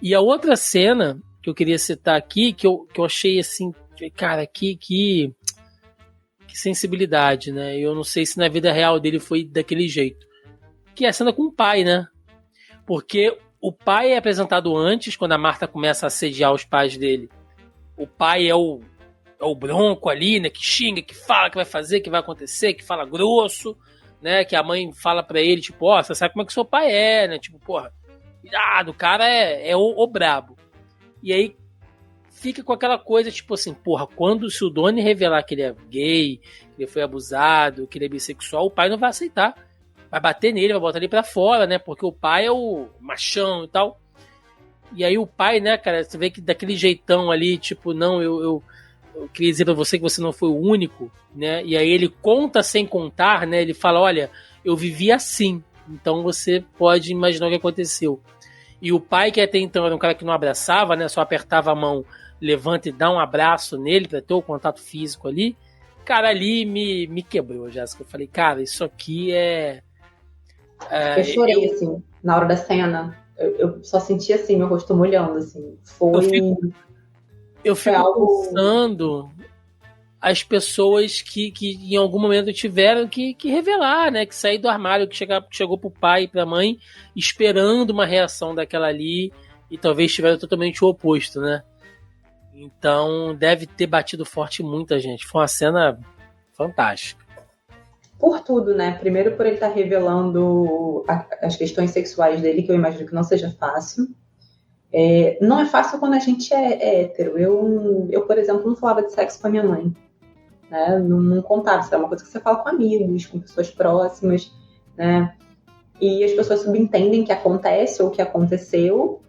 E a outra cena que eu queria citar aqui, que eu achei assim, cara, que sensibilidade, né? Eu não sei se na vida real dele foi daquele jeito. Que é a cena com o pai, né? Porque o pai é apresentado antes, quando a Marta começa a assediar os pais dele. O pai é o bronco ali, né? Que xinga, que fala, que vai fazer, que vai acontecer, que fala grosso, né? Que a mãe fala pra ele, tipo, ó, você sabe como é que seu pai é, né? Tipo, porra, o cara é o brabo. E aí fica com aquela coisa, tipo assim, porra, se o Doni revelar que ele é gay, que ele foi abusado, que ele é bissexual, o pai não vai aceitar. Vai bater nele, vai botar ele pra fora, né? Porque o pai é o machão e tal. E aí o pai, né, cara, você vê que daquele jeitão ali, tipo, não, eu queria dizer pra você que você não foi o único, né? E aí ele conta sem contar, né? Ele fala, olha, eu vivi assim, então você pode imaginar o que aconteceu. E o pai, que até então era um cara que não abraçava, né? Só apertava a mão, levanta e dá um abraço nele pra ter o contato físico ali. Cara, ali me quebrou, Jéssica. Eu falei, cara, isso aqui eu chorei, assim, na hora da cena. Eu só senti, assim, meu rosto molhando, assim. Eu fico pensando as pessoas que em algum momento tiveram que revelar, né? Que sair do armário, que chegou pro pai e pra mãe esperando uma reação daquela ali e talvez tiveram totalmente o oposto, né? Então deve ter batido forte muita gente. Foi uma cena fantástica. Por tudo, né? Primeiro por ele estar revelando as questões sexuais dele, que eu imagino que não seja fácil. Não é fácil quando a gente é hétero. Eu, por exemplo, não falava de sexo com a minha mãe. Né? Não contava, isso é uma coisa que você fala com amigos, com pessoas próximas, né? E as pessoas subentendem que acontece ou que aconteceu,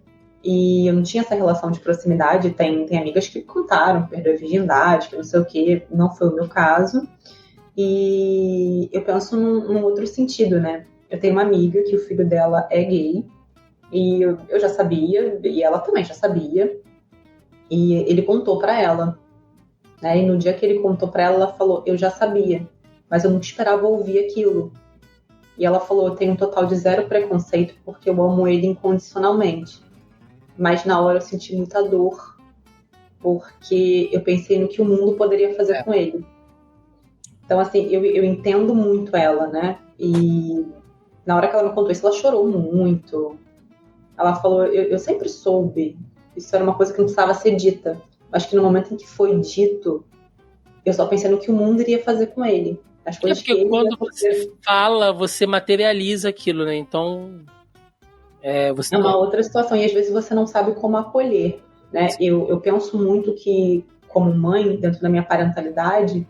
e eu não tinha essa relação de proximidade. Tem amigas que contaram, perdeu a virgindade, que não sei o que, não foi o meu caso. E eu penso num outro sentido, né? Eu tenho uma amiga que o filho dela é gay, e eu já sabia, e ela também já sabia, e ele contou pra ela. Né? E no dia que ele contou pra ela, ela falou, eu já sabia, mas eu nunca esperava ouvir aquilo. E ela falou, eu tenho um total de 0 preconceito porque eu amo ele incondicionalmente. Mas na hora eu senti muita dor, porque eu pensei no que o mundo poderia fazer com ele. Então, assim, eu entendo muito ela, né? E na hora que ela me contou isso, ela chorou muito. Ela falou, eu sempre soube, isso era uma coisa que não precisava ser dita. Acho que no momento em que foi dito, eu só pensei no que o mundo iria fazer com ele. As coisas porque que quando você fala, você materializa aquilo, né? Então, você é uma outra situação. E às vezes você não sabe como acolher, né? Eu penso muito que, como mãe, dentro da minha parentalidade,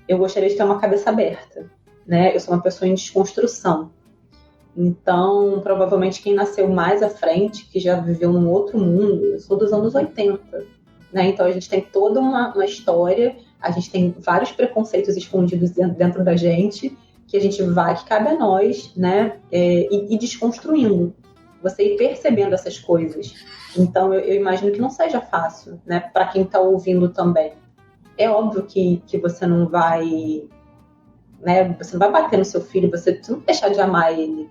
eu gostaria de ter uma cabeça aberta, né? Eu sou uma pessoa em desconstrução. Então, provavelmente quem nasceu mais à frente, que já viveu num outro mundo, eu sou dos anos 80, né? Então a gente tem toda uma história. a gente tem vários preconceitos escondidos dentro da gente, que a gente vai, que cabe a nós, né, e desconstruindo. Você ir percebendo essas coisas. Então, eu imagino que não seja fácil, né, para quem está ouvindo também. É óbvio que você não vai, né, você não vai bater no seu filho, você não vai deixar de amar ele.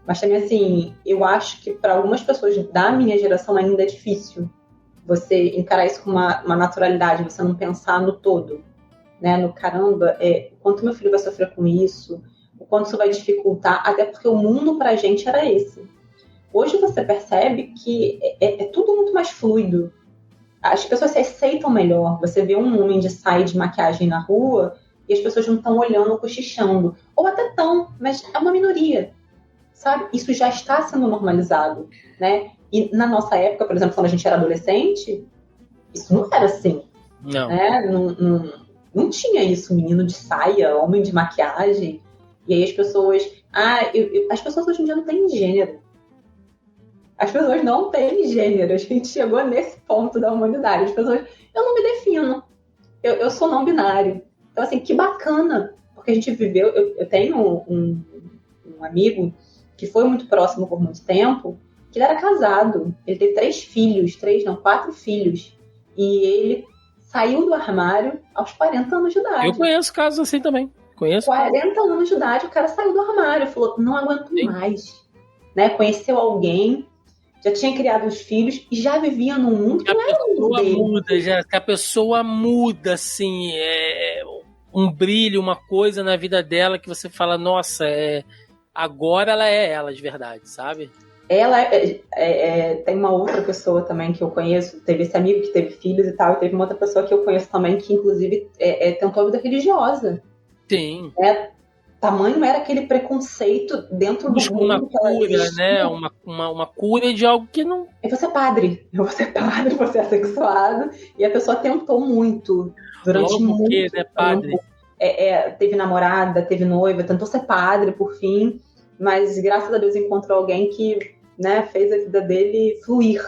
Mas também, assim, eu acho que para algumas pessoas da minha geração ainda é difícil você encarar isso com uma naturalidade, você não pensar no todo, né, no caramba, o quanto meu filho vai sofrer com isso, o quanto isso vai dificultar, até porque o mundo pra gente era esse. Hoje você percebe que é tudo muito mais fluido. As pessoas se aceitam melhor. Você vê um homem de saia de maquiagem na rua e as pessoas não estão olhando ou cochichando. Ou até estão, mas é uma minoria, sabe? Isso já está sendo normalizado, né? E na nossa época, por exemplo, quando a gente era adolescente, isso não era assim. Não. Né? Não tinha isso, menino de saia, homem de maquiagem. E aí as pessoas... as pessoas hoje em dia não têm gênero. As pessoas não têm gênero. A gente chegou nesse ponto da humanidade. As pessoas... Eu não me defino. Eu sou não binário. Então, assim, que bacana. Porque a gente viveu... Eu tenho um amigo que foi muito próximo por muito tempo, que ele era casado. Ele teve 4 filhos. E ele saiu do armário aos 40 anos de idade. Eu conheço casos assim também. 40 anos de idade, o cara saiu do armário. Falou, não aguento mais. Né? Conheceu alguém, já tinha criado os filhos e já vivia num mundo que não era o mundo dele. Que a pessoa muda, assim, um brilho, uma coisa na vida dela que você fala, nossa, agora ela é ela de verdade, sabe? Ela tem uma outra pessoa também que eu conheço, teve esse amigo que teve filhos e tal, e teve uma outra pessoa que eu conheço também que, inclusive, tentou a vida religiosa. Sim. Tamanho era aquele preconceito dentro do mundo. Uma cura, né? Uma cura de algo que não... Eu vou ser padre, você é assexuado, e a pessoa tentou muito, durante muito tempo. Né, padre? Teve namorada, teve noiva, tentou ser padre por fim, mas graças a Deus encontrou alguém que, né, fez a vida dele fluir.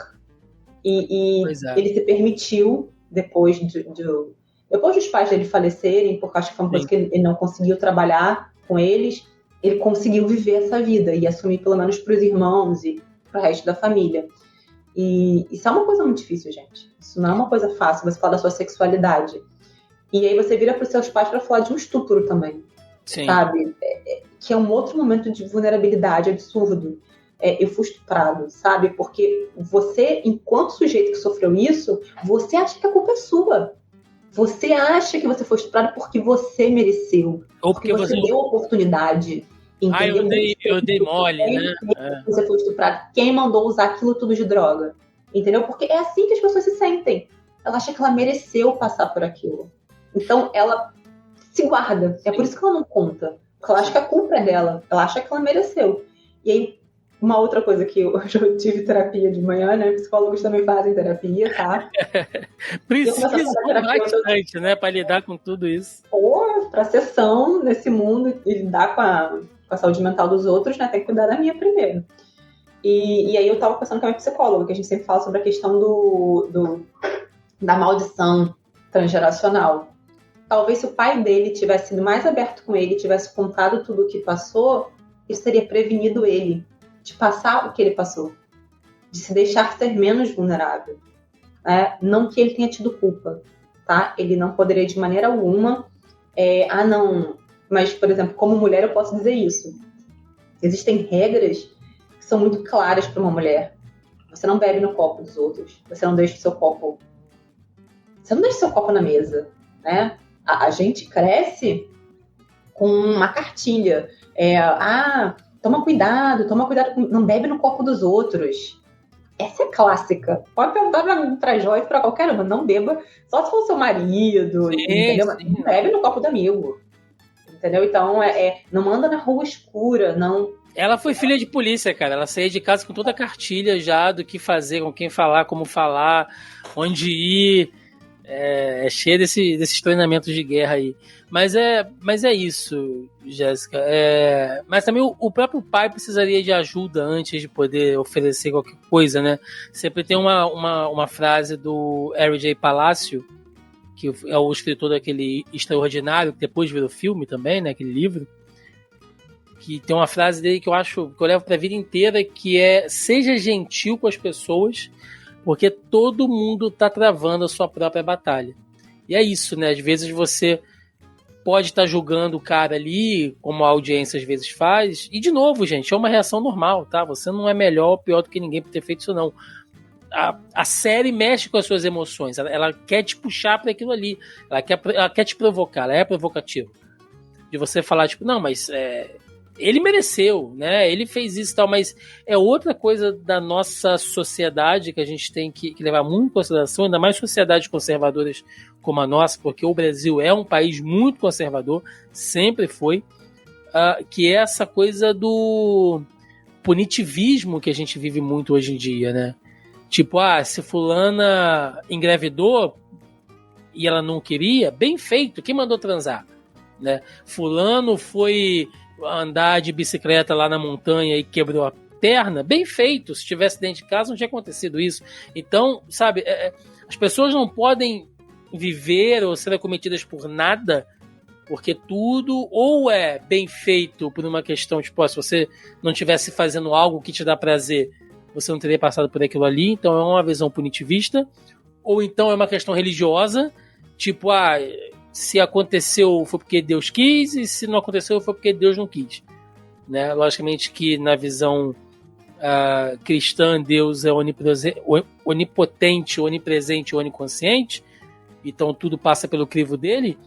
E ele se permitiu, depois dos pais dele falecerem, porque acho que foi uma coisa que ele não conseguiu trabalhar com eles, ele conseguiu viver essa vida e assumir pelo menos para os irmãos e para o resto da família. E isso é uma coisa muito difícil, gente. Isso não é uma coisa fácil, você falar da sua sexualidade. E aí você vira para os seus pais para falar de um estupro também. Sim. Sabe? Que é um outro momento de vulnerabilidade absurdo. Eu fui estuprado, sabe? Porque você, enquanto sujeito que sofreu isso, você acha que a culpa é sua. Você acha que você foi estuprado porque você mereceu. Ou porque você deu oportunidade. Entendeu? Eu dei mole, né? Você foi estuprado. Quem mandou usar aquilo tudo de droga? Entendeu? Porque é assim que as pessoas se sentem. Ela acha que ela mereceu passar por aquilo. Então, ela se guarda. É por isso que ela não conta. Porque ela acha que a culpa é dela. Ela acha que ela mereceu. E aí, uma outra coisa que eu já tive terapia de manhã, né? Psicólogos também fazem terapia, tá? Precisa bastante, né? Pra lidar com tudo isso. Ou pra sessão nesse mundo e lidar com a saúde mental dos outros, né? Tem que cuidar da minha primeiro. E aí eu tava pensando com a minha psicóloga, que a gente sempre fala sobre a questão da maldição transgeracional. Talvez se o pai dele tivesse sido mais aberto com ele, tivesse contado tudo o que passou, isso teria prevenido ele de passar o que ele passou, de se deixar ser menos vulnerável. Né? Não que ele tenha tido culpa, tá? Ele não poderia de maneira alguma... não... Mas, por exemplo, como mulher eu posso dizer isso. Existem regras que são muito claras para uma mulher. Você não bebe no copo dos outros. Você não deixa o seu copo... Você não deixa o seu copo na mesa, né? A gente cresce com uma cartilha. Toma cuidado, não bebe no copo dos outros. Essa é clássica. Pode perguntar pra Joyce, pra qualquer uma, não beba, só se for seu marido, entendeu? Não bebe no copo do amigo, entendeu? Então, não anda na rua escura, não... Ela foi filha de polícia, cara. Ela saía de casa com toda a cartilha já do que fazer, com quem falar, como falar, onde ir. É cheio desses treinamentos de guerra aí. Mas é isso, Jéssica. Mas também o próprio pai precisaria de ajuda antes de poder oferecer qualquer coisa, né? Sempre tem uma frase do Harry J. Palácio, que é o escritor daquele Extraordinário, que depois virou filme também, né, aquele livro, que tem uma frase dele que eu acho que eu levo pra vida inteira, que é: seja gentil com as pessoas, porque todo mundo tá travando a sua própria batalha. E é isso, né? Às vezes você pode estar julgando o cara ali, como a audiência às vezes faz, e de novo, gente, é uma reação normal, tá? Você não é melhor ou pior do que ninguém por ter feito isso, não. A série mexe com as suas emoções, ela quer te puxar para aquilo ali, ela quer te provocar, ela é provocativa. De você falar, tipo, não, mas ele mereceu, né? Ele fez isso e tal, mas é outra coisa da nossa sociedade que a gente tem que levar muito em consideração, ainda mais sociedades conservadoras como a nossa, porque o Brasil é um país muito conservador, sempre foi, que é essa coisa do punitivismo que a gente vive muito hoje em dia, né? Tipo, se fulana engravidou e ela não queria, bem feito, quem mandou transar? Né? Fulano foi andar de bicicleta lá na montanha e quebrou a perna, bem feito, se tivesse dentro de casa não tinha acontecido isso. Então, sabe, as pessoas não podem viver ou ser acometidas por nada, porque tudo ou é bem feito por uma questão, tipo, se você não estivesse fazendo algo que te dá prazer, você não teria passado por aquilo ali, então é uma visão punitivista, ou então é uma questão religiosa, tipo, se aconteceu foi porque Deus quis, e se não aconteceu foi porque Deus não quis, né? Logicamente que na visão cristã, Deus é onipotente, onipresente, oniconsciente, então tudo passa pelo crivo dele.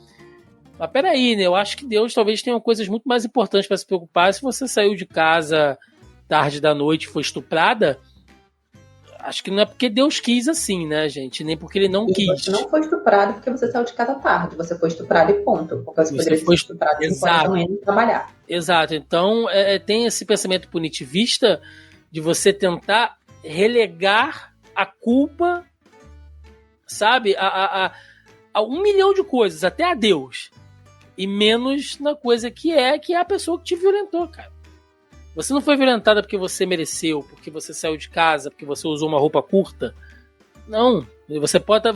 Mas peraí, né? Eu acho que Deus talvez tenha coisas muito mais importantes para se preocupar. Se você saiu de casa tarde da noite e foi estuprada, acho que não é porque Deus quis assim, né, gente? Nem porque ele não quis. Você não foi estuprado porque você saiu de casa tarde. Você foi estuprado e ponto. Porque você poderia ser estuprado enquanto não ia trabalhar. Exato. Então, tem esse pensamento punitivista de você tentar relegar a culpa, sabe, a 1 milhão de coisas, até a Deus. E menos na coisa que é a pessoa que te violentou, cara. Você não foi violentada porque você mereceu, porque você saiu de casa, porque você usou uma roupa curta. Não. Você pode,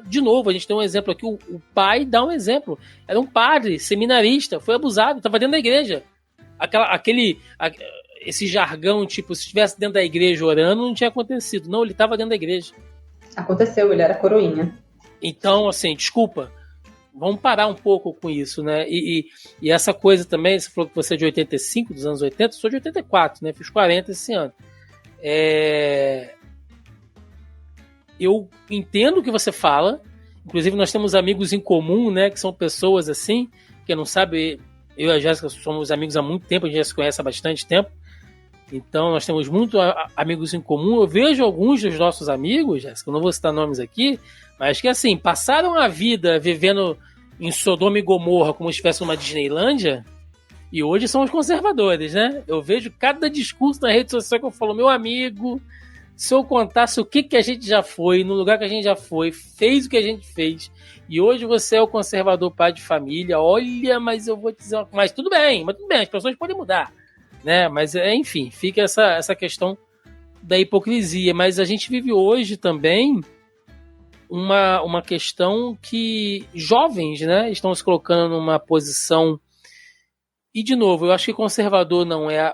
de novo, a gente tem um exemplo aqui, o pai dá um exemplo. Era um padre, seminarista, foi abusado, estava dentro da igreja. Esse jargão, tipo, se estivesse dentro da igreja orando, não tinha acontecido. Não, ele estava dentro da igreja. Aconteceu, ele era coroinha. Então, assim, desculpa. Vamos parar um pouco com isso, né? E essa coisa também, você falou que você é de 85, dos anos 80, eu sou de 84, né? Fiz 40 esse ano. Eu entendo o que você fala. Inclusive, nós temos amigos em comum, né? Que são pessoas assim, que não sabe. Eu e a Jéssica somos amigos há muito tempo, a gente já se conhece há bastante tempo. Então, nós temos muitos amigos em comum. Eu vejo alguns dos nossos amigos, Jéssica, eu não vou citar nomes aqui, mas que, assim, passaram a vida vivendo em Sodoma e Gomorra como se estivesse numa Disneylândia, e hoje são os conservadores, né? Eu vejo cada discurso na rede social que eu falo, meu amigo, se eu contasse o que a gente já foi, no lugar que a gente já foi, fez o que a gente fez, e hoje você é o conservador pai de família, olha, mas eu vou te dizer uma... Mas tudo bem, as pessoas podem mudar, né? Mas, enfim, fica essa questão da hipocrisia. Mas a gente vive hoje também uma questão que jovens, né, estão se colocando numa posição... E, de novo, eu acho que conservador não é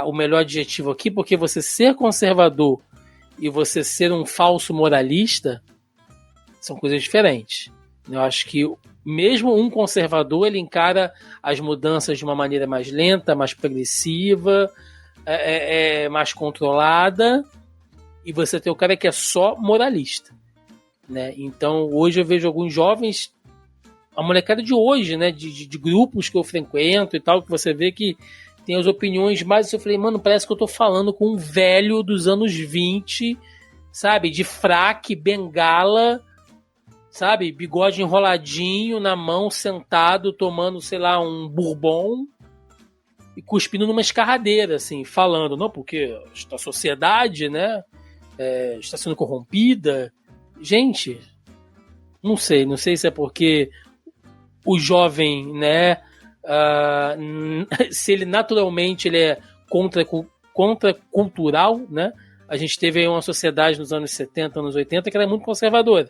o melhor adjetivo aqui, porque você ser conservador e você ser um falso moralista são coisas diferentes. Eu acho que mesmo um conservador, ele encara as mudanças de uma maneira mais lenta, mais progressiva, mais controlada, e você tem o cara que é só moralista, né? Então, hoje eu vejo alguns jovens, a molecada de hoje, né, de grupos que eu frequento e tal, que você vê que tem as opiniões mais... Eu falei, mano, parece que eu tô falando com um velho dos anos 20, sabe? De fraque, bengala, sabe? Bigode enroladinho na mão, sentado, tomando, sei lá, um bourbon e cuspindo numa escarradeira, assim, falando, não, porque a sociedade, né, está sendo corrompida. Gente, não sei se é porque o jovem, né, se ele naturalmente ele é contracultural, né? A gente teve aí uma sociedade nos anos 70, anos 80 que era muito conservadora.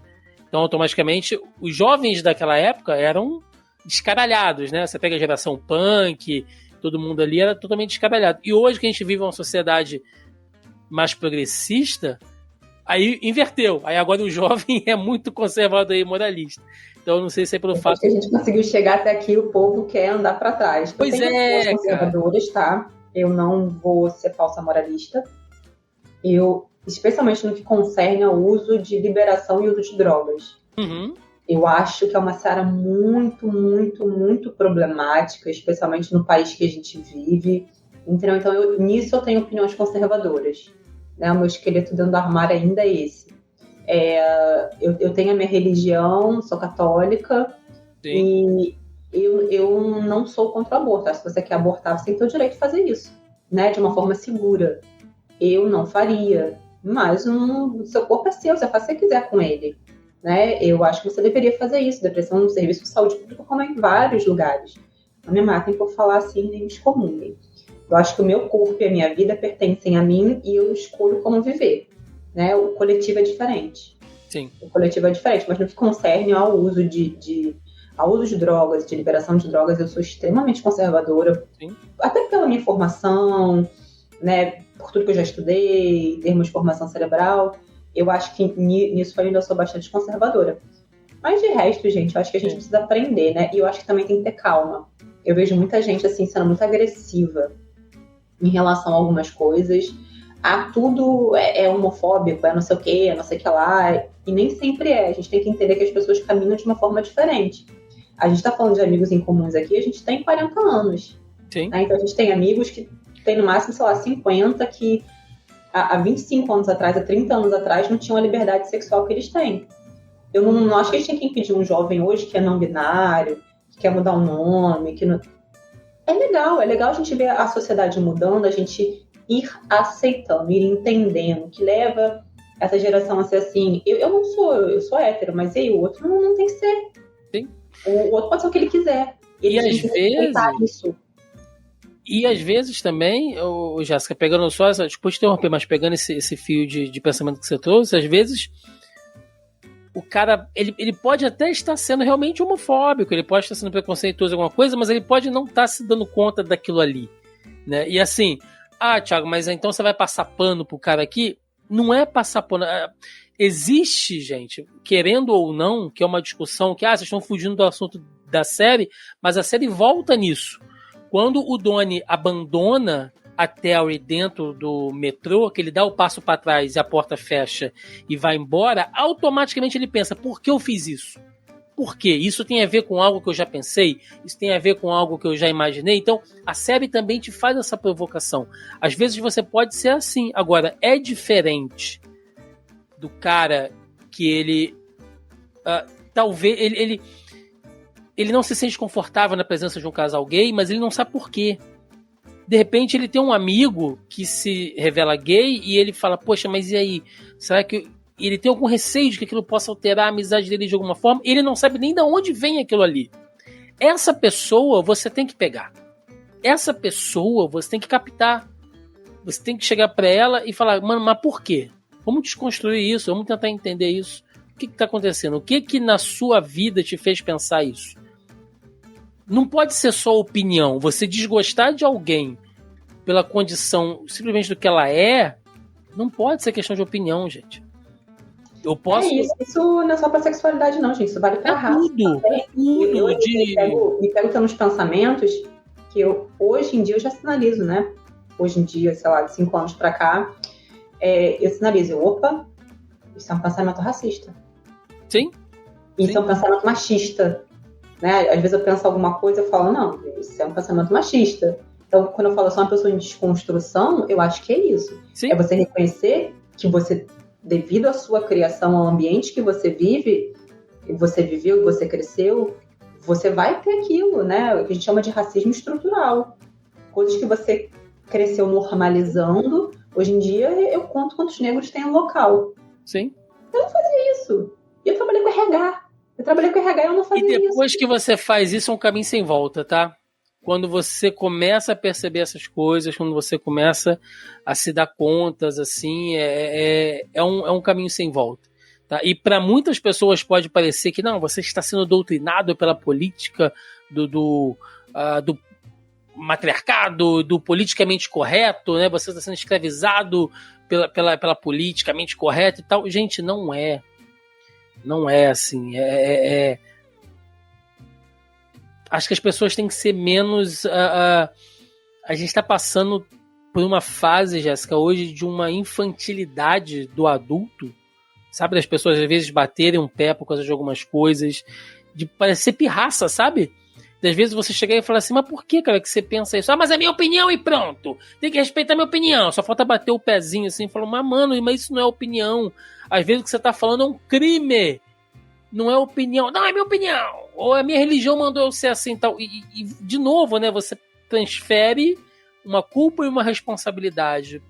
Então, automaticamente, os jovens daquela época eram descaralhados, né? Você pega a geração punk, todo mundo ali era totalmente descaralhado. E hoje que a gente vive uma sociedade mais progressista, aí inverteu. Aí agora o jovem é muito conservador e moralista. Então, eu não sei se é pelo fato que a gente conseguiu chegar até aqui, o povo quer andar para trás. Pois é, conservadores, tá? Eu não vou ser falsa moralista. Eu, especialmente no que concerne ao uso de liberação e uso de drogas. Eu acho que é uma seara muito, muito, muito problemática, especialmente no país que a gente vive. Entendeu? Então, nisso eu tenho opiniões conservadoras. Né? O meu esqueleto dentro do armário ainda é esse. Eu tenho a minha religião, sou católica. Sim. E eu não sou contra o aborto. Se você quer abortar, você tem que ter o direito de fazer isso, né? De uma forma segura. Eu não faria, mas o seu corpo é seu, você faz o que você quiser com ele. Né? Eu acho que você deveria fazer isso. Depressão no serviço de saúde pública, como em vários lugares. Não me matem por falar assim, nem me excomunguem. Eu acho que o meu corpo e a minha vida pertencem a mim e eu escolho como viver. Né? O coletivo é diferente. Sim. O coletivo é diferente, mas no que concerne ao uso ao uso de drogas, de liberação de drogas, eu sou extremamente conservadora. Sim. Até pela minha formação, né? Por tudo que eu já estudei, em termos de formação cerebral. Eu acho que nisso eu ainda sou bastante conservadora. Mas de resto, gente, eu acho que a gente precisa aprender, né? E eu acho que também tem que ter calma. Eu vejo muita gente, assim, sendo muito agressiva em relação a algumas coisas. Tudo é homofóbico, é não sei o quê, é não sei o que lá. E nem sempre é. A gente tem que entender que as pessoas caminham de uma forma diferente. A gente tá falando de amigos em comuns aqui, a gente tem 40 anos. Sim. Né? Então a gente tem amigos que tem no máximo, sei lá, 50, que há 25 anos atrás, há 30 anos atrás, não tinham a liberdade sexual que eles têm. Eu não acho que a gente tem que impedir um jovem hoje que é não binário, que quer mudar o nome, que não... É legal a gente ver a sociedade mudando, a gente ir aceitando, ir entendendo, que leva essa geração a ser assim. Eu sou hétero, mas o outro não tem que ser. Sim. O outro pode ser o que ele quiser. E às vezes... E às vezes também, Jéssica, pegando só essa, depois de interromper, mas pegando esse fio de pensamento que você trouxe, às vezes o cara, ele pode até estar sendo realmente homofóbico, ele pode estar sendo preconceituoso em alguma coisa, mas ele pode não estar se dando conta daquilo ali, né? E assim, Thiago, mas então você vai passar pano pro cara aqui? Não é passar pano. Existe, gente, querendo ou não, que é uma discussão que, vocês estão fugindo do assunto da série, mas a série volta nisso. Quando o Donnie abandona a Terry dentro do metrô, que ele dá o passo para trás e a porta fecha e vai embora, automaticamente ele pensa, por que eu fiz isso? Por quê? Isso tem a ver com algo que eu já pensei? Isso tem a ver com algo que eu já imaginei? Então, a série também te faz essa provocação. Às vezes você pode ser assim. Agora, é diferente do cara que ele... talvez... Ele não se sente confortável na presença de um casal gay, mas ele não sabe por quê. De repente ele tem um amigo que se revela gay e ele fala, poxa, mas e aí? Será que ele tem algum receio de que aquilo possa alterar a amizade dele de alguma forma? Ele não sabe nem de onde vem aquilo ali. Essa pessoa você tem que pegar. Essa pessoa você tem que captar. Você tem que chegar pra ela e falar, mano, mas por quê? Vamos desconstruir isso, vamos tentar entender isso. O que está acontecendo? O que na sua vida te fez pensar isso? Não pode ser só opinião. Você desgostar de alguém pela condição simplesmente do que ela é, não pode ser questão de opinião, gente. Eu posso... Isso não é só pra sexualidade, não, gente. Isso vale pra raça. Tudo. Me pego tendo uns pensamentos que hoje em dia eu já sinalizo, né? Hoje em dia, sei lá, de 5 anos pra cá, eu sinalizo, opa, isso é um pensamento racista. Sim. Isso é um pensamento machista. Né? Às vezes eu penso alguma coisa e falo, não, isso é um pensamento machista. Então, quando eu falo sou uma pessoa em desconstrução, eu acho que é isso. Sim. É você reconhecer que você, devido à sua criação, ao ambiente que você vive, você viveu, você cresceu, você vai ter aquilo, né? O que a gente chama de racismo estrutural. Coisas que você cresceu normalizando. Hoje em dia, eu conto quantos negros tem no local. Sim. Eu não fazia isso. E eu trabalhei com RH. Eu não fazia isso. E depois que você faz isso, é um caminho sem volta, tá? Quando você começa a perceber essas coisas, quando você começa a se dar contas, assim, é um caminho sem volta. Tá? E para muitas pessoas pode parecer que não, você está sendo doutrinado pela política do matriarcado, do politicamente correto, né? Você está sendo escravizado pela politicamente correta e tal. Gente, não é. Não é assim. Acho que as pessoas têm que ser menos... a gente está passando por uma fase, Jéssica, hoje de uma infantilidade do adulto, sabe? Das pessoas às vezes baterem um pé por causa de algumas coisas, de parecer pirraça, sabe? Às vezes você chegar e falar assim, mas por que, cara, que você pensa isso? Ah, mas é minha opinião e pronto. Tem que respeitar a minha opinião. Só falta bater o pezinho assim e falar, mas mano, mas isso não é opinião. Às vezes o que você tá falando é um crime. Não é opinião. Não, é minha opinião. Ou a minha religião mandou eu ser assim e tal. E de novo, né, você transfere uma culpa e uma responsabilidade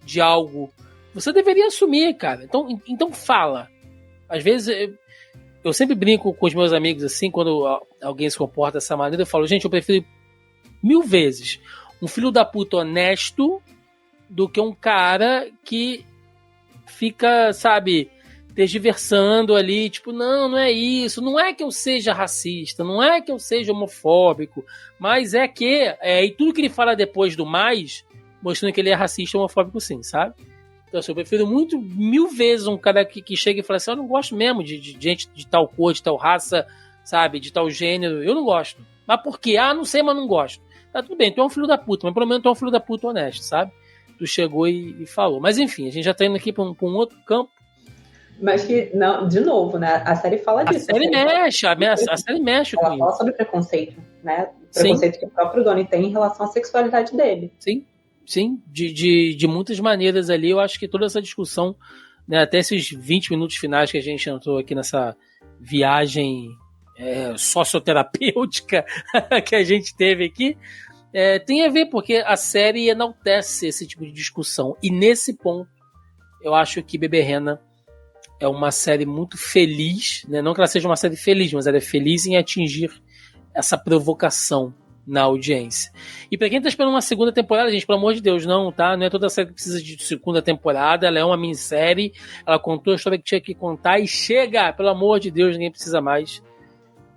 de algo. Você deveria assumir, cara. Então fala. Às vezes... Eu sempre brinco com os meus amigos assim, quando alguém se comporta dessa maneira, eu falo, gente, eu prefiro 1000 vezes um filho da puta honesto do que um cara que fica, sabe, tergiversando ali, tipo, não é isso, não é que eu seja racista, não é que eu seja homofóbico, mas é que, e tudo que ele fala depois do mais, mostrando que ele é racista e homofóbico sim, sabe? Então, assim, eu prefiro 1000 vezes um cara que chega e fala assim, eu não gosto mesmo de gente de tal cor, de tal raça, sabe, de tal gênero, eu não gosto. Mas por quê? Ah, não sei, mas não gosto. Tá tudo bem, tu é um filho da puta, mas pelo menos tu é um filho da puta honesto, sabe? Tu chegou e falou. Mas enfim, a gente já tá indo aqui pra um outro campo. Mas que, não, de novo, né, a série fala disso. A série mexe com isso. Ela fala sobre preconceito, né? Preconceito Sim. que o próprio Donnie tem em relação à sexualidade dele. Sim, de muitas maneiras ali. Eu acho que toda essa discussão, né, até esses 20 minutos finais que a gente entrou aqui nessa viagem socioterapêutica que a gente teve aqui, tem a ver, porque a série enaltece esse tipo de discussão. E nesse ponto, eu acho que Beberrena é uma série muito feliz, né? Não que ela seja uma série feliz, mas ela é feliz em atingir essa provocação na audiência. E pra quem tá esperando uma segunda temporada, gente, pelo amor de Deus, não, tá? Não é toda série que precisa de segunda temporada, ela é uma minissérie, ela contou a história que tinha que contar e chega, pelo amor de Deus, ninguém precisa mais.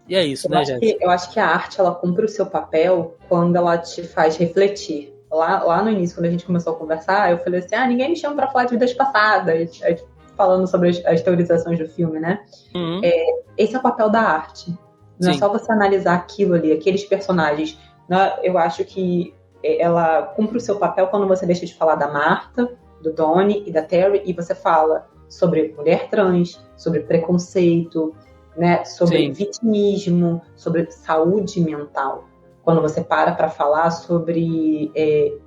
E é isso, né, Jéssica? Eu acho que a arte, ela cumpre o seu papel quando ela te faz refletir. Lá no início, quando a gente começou a conversar, eu falei assim, ninguém me chama pra falar de vidas passadas, falando sobre as teorizações do filme, né? Uhum. Esse é o papel da arte. Não Sim. é só você analisar aquilo ali, aqueles personagens. Eu acho que ela cumpre o seu papel quando você deixa de falar da Marta, do Donnie e da Terry, e você fala sobre mulher trans, sobre preconceito, né, sobre Sim. vitimismo, sobre saúde mental. Quando você para falar sobre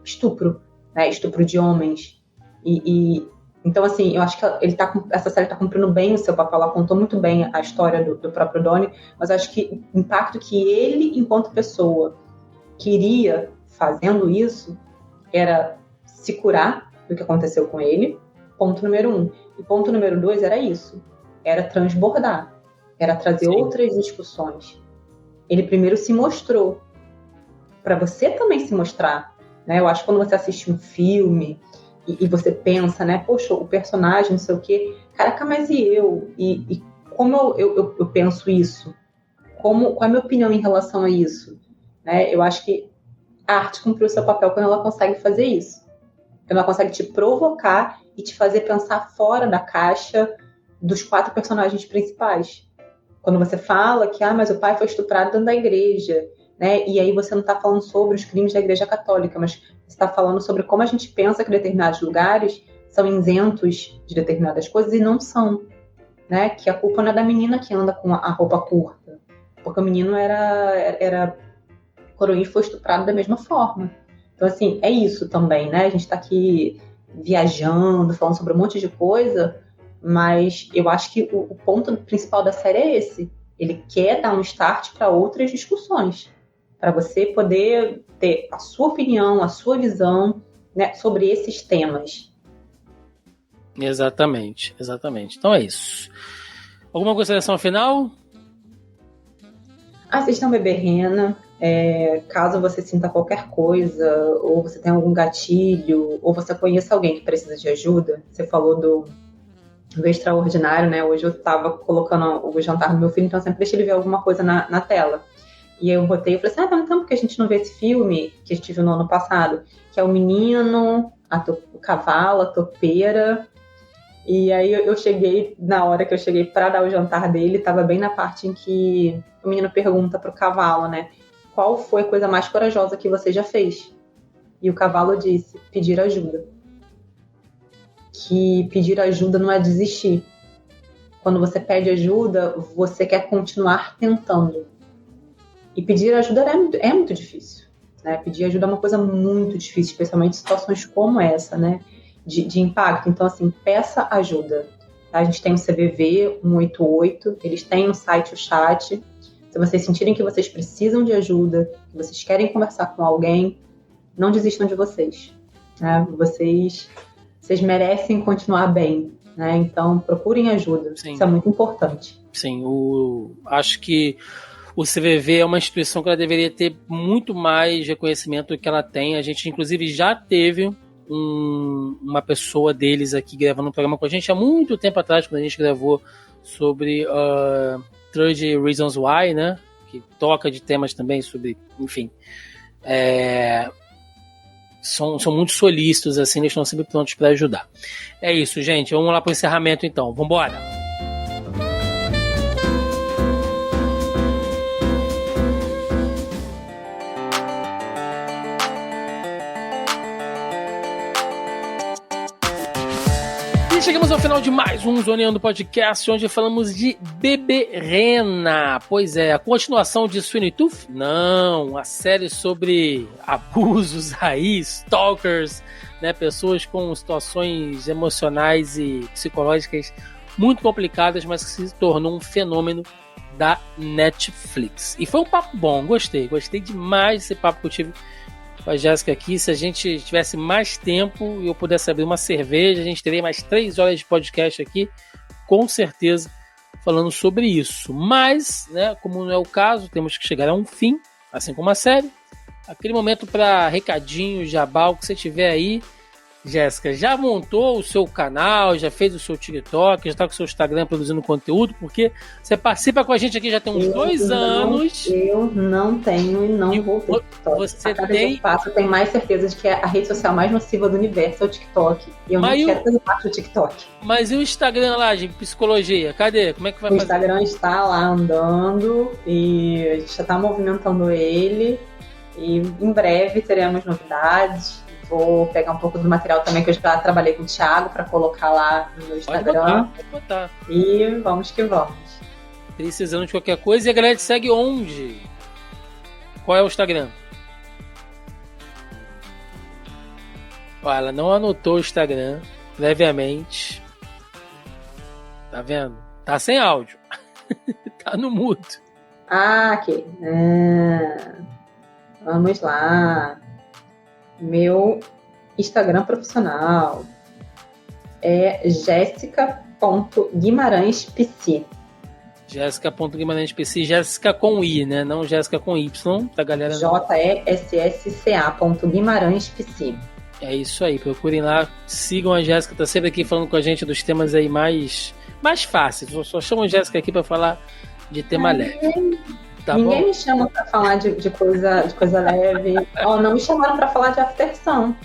estupro, né, estupro de homens. Então, assim, eu acho que essa série está cumprindo bem o seu papel. Ela contou muito bem a história do próprio Donnie, mas eu acho que o impacto que ele, enquanto pessoa, queria fazendo isso era se curar do que aconteceu com ele, ponto número 1. E ponto número 2 era isso, era transbordar, era trazer Sim. outras discussões. Ele primeiro se mostrou, para você também se mostrar, né? Eu acho que quando você assiste um filme e você pensa, né, poxa, o personagem, não sei o quê, caraca, mas e eu? E como eu penso isso? Qual é a minha opinião em relação a isso? Né? Eu acho que a arte cumpriu o seu papel quando ela consegue fazer isso. Quando ela consegue te provocar e te fazer pensar fora da caixa dos 4 personagens principais. Quando você fala que, mas o pai foi estuprado dentro da igreja, né? E aí você não está falando sobre os crimes da igreja católica, mas você está falando sobre como a gente pensa que determinados lugares são isentos de determinadas coisas e não são. Né? Que a culpa não é da menina que anda com a roupa curta, porque o menino era coroinha e foi estuprado da mesma forma. Então, assim, é isso também, né? A gente tá aqui viajando, falando sobre um monte de coisa, mas eu acho que o ponto principal da série é esse. Ele quer dar um start para outras discussões, para você poder ter a sua opinião, a sua visão, né, sobre esses temas. Exatamente. Então é isso. Alguma consideração final? Assistam Beberrena. Caso você sinta qualquer coisa, ou você tenha algum gatilho, ou você conheça alguém que precisa de ajuda. Você falou do extraordinário, né? Hoje eu tava colocando o jantar do meu filho, então eu sempre deixei ele ver alguma coisa na tela. E aí eu botei, eu falei assim, então por que a gente não vê esse filme que a gente viu no ano passado? Que é o menino, o cavalo, a topeira. E aí eu cheguei, na hora que eu cheguei para dar o jantar dele, tava bem na parte em que o menino pergunta pro cavalo, né? Qual foi a coisa mais corajosa que você já fez? E o cavalo disse, pedir ajuda. Que pedir ajuda não é desistir. Quando você pede ajuda, você quer continuar tentando. E pedir ajuda é muito difícil. Né? Pedir ajuda é uma coisa muito difícil, especialmente em situações como essa, né? De impacto. Então, assim, peça ajuda. Tá? A gente tem o CVV 188, eles têm no site o chat. Se vocês sentirem que vocês precisam de ajuda, que vocês querem conversar com alguém, não desistam de vocês. Né? Vocês merecem continuar bem. Né? Então, procurem ajuda. Sim. Isso é muito importante. Sim, acho que o CVV é uma instituição que ela deveria ter muito mais reconhecimento do que ela tem. A gente, inclusive, já teve uma pessoa deles aqui gravando um programa com a gente há muito tempo atrás, quando a gente gravou sobre 30 Reasons Why, né? Que toca de temas também sobre, enfim, são muito solícitos, assim, eles estão sempre prontos para ajudar. É isso, gente. Vamos lá para o encerramento, então. Vambora! Chegamos ao final de mais um Zoneando Podcast, onde falamos de Beberena. Pois é, a continuação de Sweeney Tooth? Não, a série sobre abusos aí, stalkers, né, pessoas com situações emocionais e psicológicas muito complicadas, mas que se tornou um fenômeno da Netflix. E foi um papo bom, gostei demais desse papo que eu tive com a Jéssica aqui. Se a gente tivesse mais tempo e eu pudesse abrir uma cerveja, a gente teria mais 3 horas de podcast aqui, com certeza, falando sobre isso. Mas, né, como não é o caso, temos que chegar a um fim, assim como a série. Aquele momento para recadinho, jabá, o que você tiver aí. Jéssica, já montou o seu canal, já fez o seu TikTok, já está com o seu Instagram produzindo conteúdo, porque você participa com a gente aqui já tem uns 2 anos. Eu não tenho e não vou ter TikTok. Você tem... eu tenho mais certeza de que a rede social mais nociva do universo é o TikTok. E eu não quero fazer parte do TikTok. Mas e o Instagram lá, de psicologia? Cadê? Como é que vai fazer? O Instagram está lá andando e a gente já está movimentando ele. E em breve teremos novidades. Vou pegar um pouco do material também que eu já trabalhei com o Thiago para colocar lá no meu Instagram. Pode botar. E vamos que vamos. Precisando de qualquer coisa. E a galera te segue onde? Qual é o Instagram? Ó, ela não anotou o Instagram previamente. Tá vendo? Tá sem áudio. Tá no mudo. Ok. Vamos lá. Meu Instagram profissional é jéssica.guimarãespc. Jéssica.guimarãespc, Jéssica com I, né? Não Jéssica com Y, pra galera. JESSCA.guimarãespc. É isso aí, procurem lá, sigam a Jéssica, tá sempre aqui falando com a gente dos temas aí mais fáceis. Eu só chamo a Jéssica aqui pra falar de tema leve. Tá Ninguém bom? Me chama pra falar de coisa leve. Não me chamaram pra falar de afterção.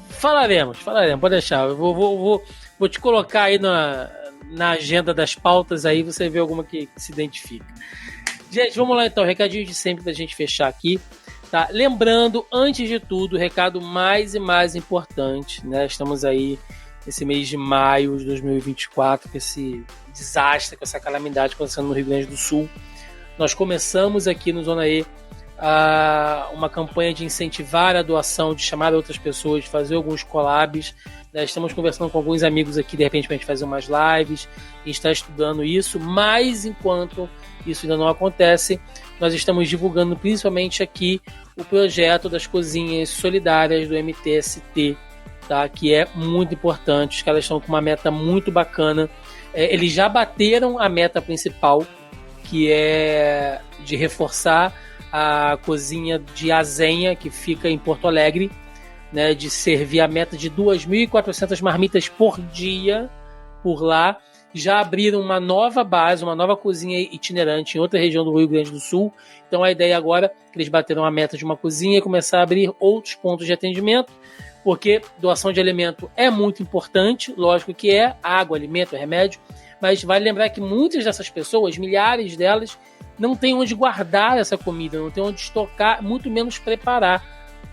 Falaremos, pode deixar. Eu vou te colocar aí na agenda das pautas aí, você vê alguma que se identifica. Gente, vamos lá então, recadinho de sempre pra gente fechar aqui. Tá? Lembrando, antes de tudo, o recado mais e mais importante, né? Estamos aí nesse mês de maio de 2024, com esse desastre, com essa calamidade acontecendo no Rio Grande do Sul. Nós começamos aqui no Zona E uma campanha de incentivar a doação, de chamar outras pessoas, de fazer alguns collabs. Né? Estamos conversando com alguns amigos aqui, de repente, para a gente fazer umas lives, e está estudando isso, mas enquanto isso ainda não acontece, nós estamos divulgando principalmente aqui o projeto das cozinhas solidárias do MTST, tá? Que é muito importante. Os caras estão com uma meta muito bacana. Eles já bateram a meta principal, que é de reforçar a cozinha de Azenha, que fica em Porto Alegre, né, de servir a meta de 2.400 marmitas por dia, por lá. Já abriram uma nova base, uma nova cozinha itinerante em outra região do Rio Grande do Sul. Então a ideia agora é que eles bateram a meta de uma cozinha e começar a abrir outros pontos de atendimento, porque doação de alimento é muito importante, lógico que é, água, alimento, remédio, mas vale lembrar que muitas dessas pessoas, milhares delas, não têm onde guardar essa comida, não têm onde estocar, muito menos preparar,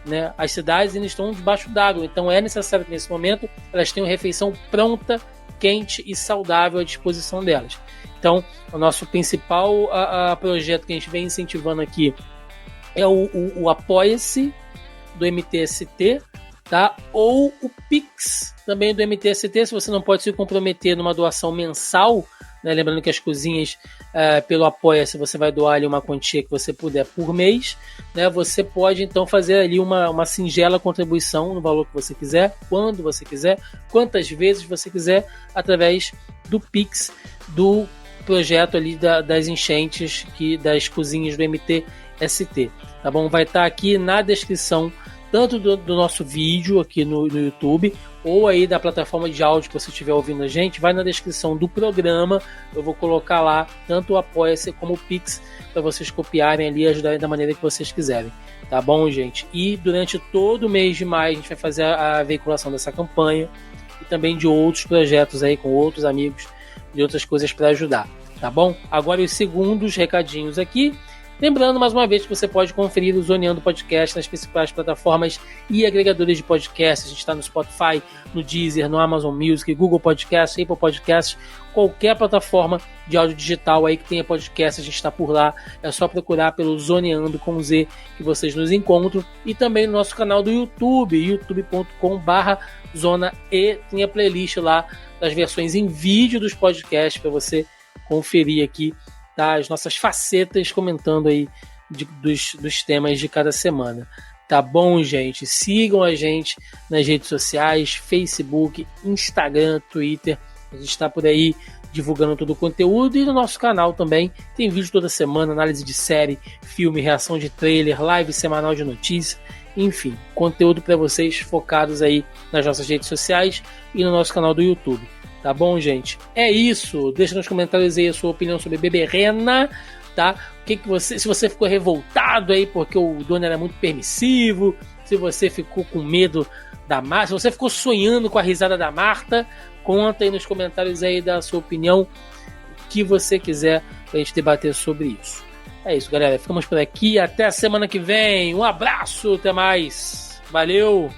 né? As cidades ainda estão debaixo d'água, então é necessário que nesse momento elas tenham refeição pronta, quente e saudável à disposição delas. Então, o nosso principal projeto que a gente vem incentivando aqui é o Apoia-se do MTST, tá? Ou o Pix também do MTST, se você não pode se comprometer numa doação mensal, né? Lembrando que as cozinhas, pelo Apoia-se, você vai doar ali uma quantia que você puder por mês, né? Você pode então fazer ali uma singela contribuição no valor que você quiser, quando você quiser, quantas vezes você quiser, através do Pix do projeto ali das enchentes das cozinhas do MTST, tá bom? Vai estar aqui na descrição tanto do nosso vídeo aqui no YouTube, ou aí da plataforma de áudio que você estiver ouvindo a gente, vai na descrição do programa, eu vou colocar lá tanto o Apoia-se como o Pix, para vocês copiarem ali e ajudarem da maneira que vocês quiserem, tá bom, gente? E durante todo o mês de maio a gente vai fazer a veiculação dessa campanha e também de outros projetos aí com outros amigos, de outras coisas para ajudar, tá bom? Agora os segundos recadinhos aqui. Lembrando, mais uma vez, que você pode conferir o Zoneando Podcast nas principais plataformas e agregadores de podcast. A gente está no Spotify, no Deezer, no Amazon Music, Google Podcast, Apple Podcast, qualquer plataforma de áudio digital aí que tenha podcast, a gente está por lá. É só procurar pelo Zoneando com Z que vocês nos encontram. E também no nosso canal do YouTube, youtube.com/ZonaE. Tem a playlist lá das versões em vídeo dos podcasts para você conferir aqui, tá? As nossas facetas comentando aí dos temas de cada semana. Tá bom, gente? Sigam a gente nas redes sociais, Facebook, Instagram, Twitter. A gente está por aí divulgando todo o conteúdo, e no nosso canal também tem vídeo toda semana, análise de série, filme, reação de trailer, live semanal de notícia, enfim, conteúdo para vocês focados aí nas nossas redes sociais e no nosso canal do YouTube. Tá bom, gente? É isso. Deixa nos comentários aí a sua opinião sobre Beberrena, tá? Se você ficou revoltado aí porque o dono era muito permissivo, se você ficou com medo da Marta, se você ficou sonhando com a risada da Marta, conta aí nos comentários aí da sua opinião, o que você quiser pra gente debater sobre isso. É isso, galera. Ficamos por aqui. Até a semana que vem. Um abraço. Até mais. Valeu.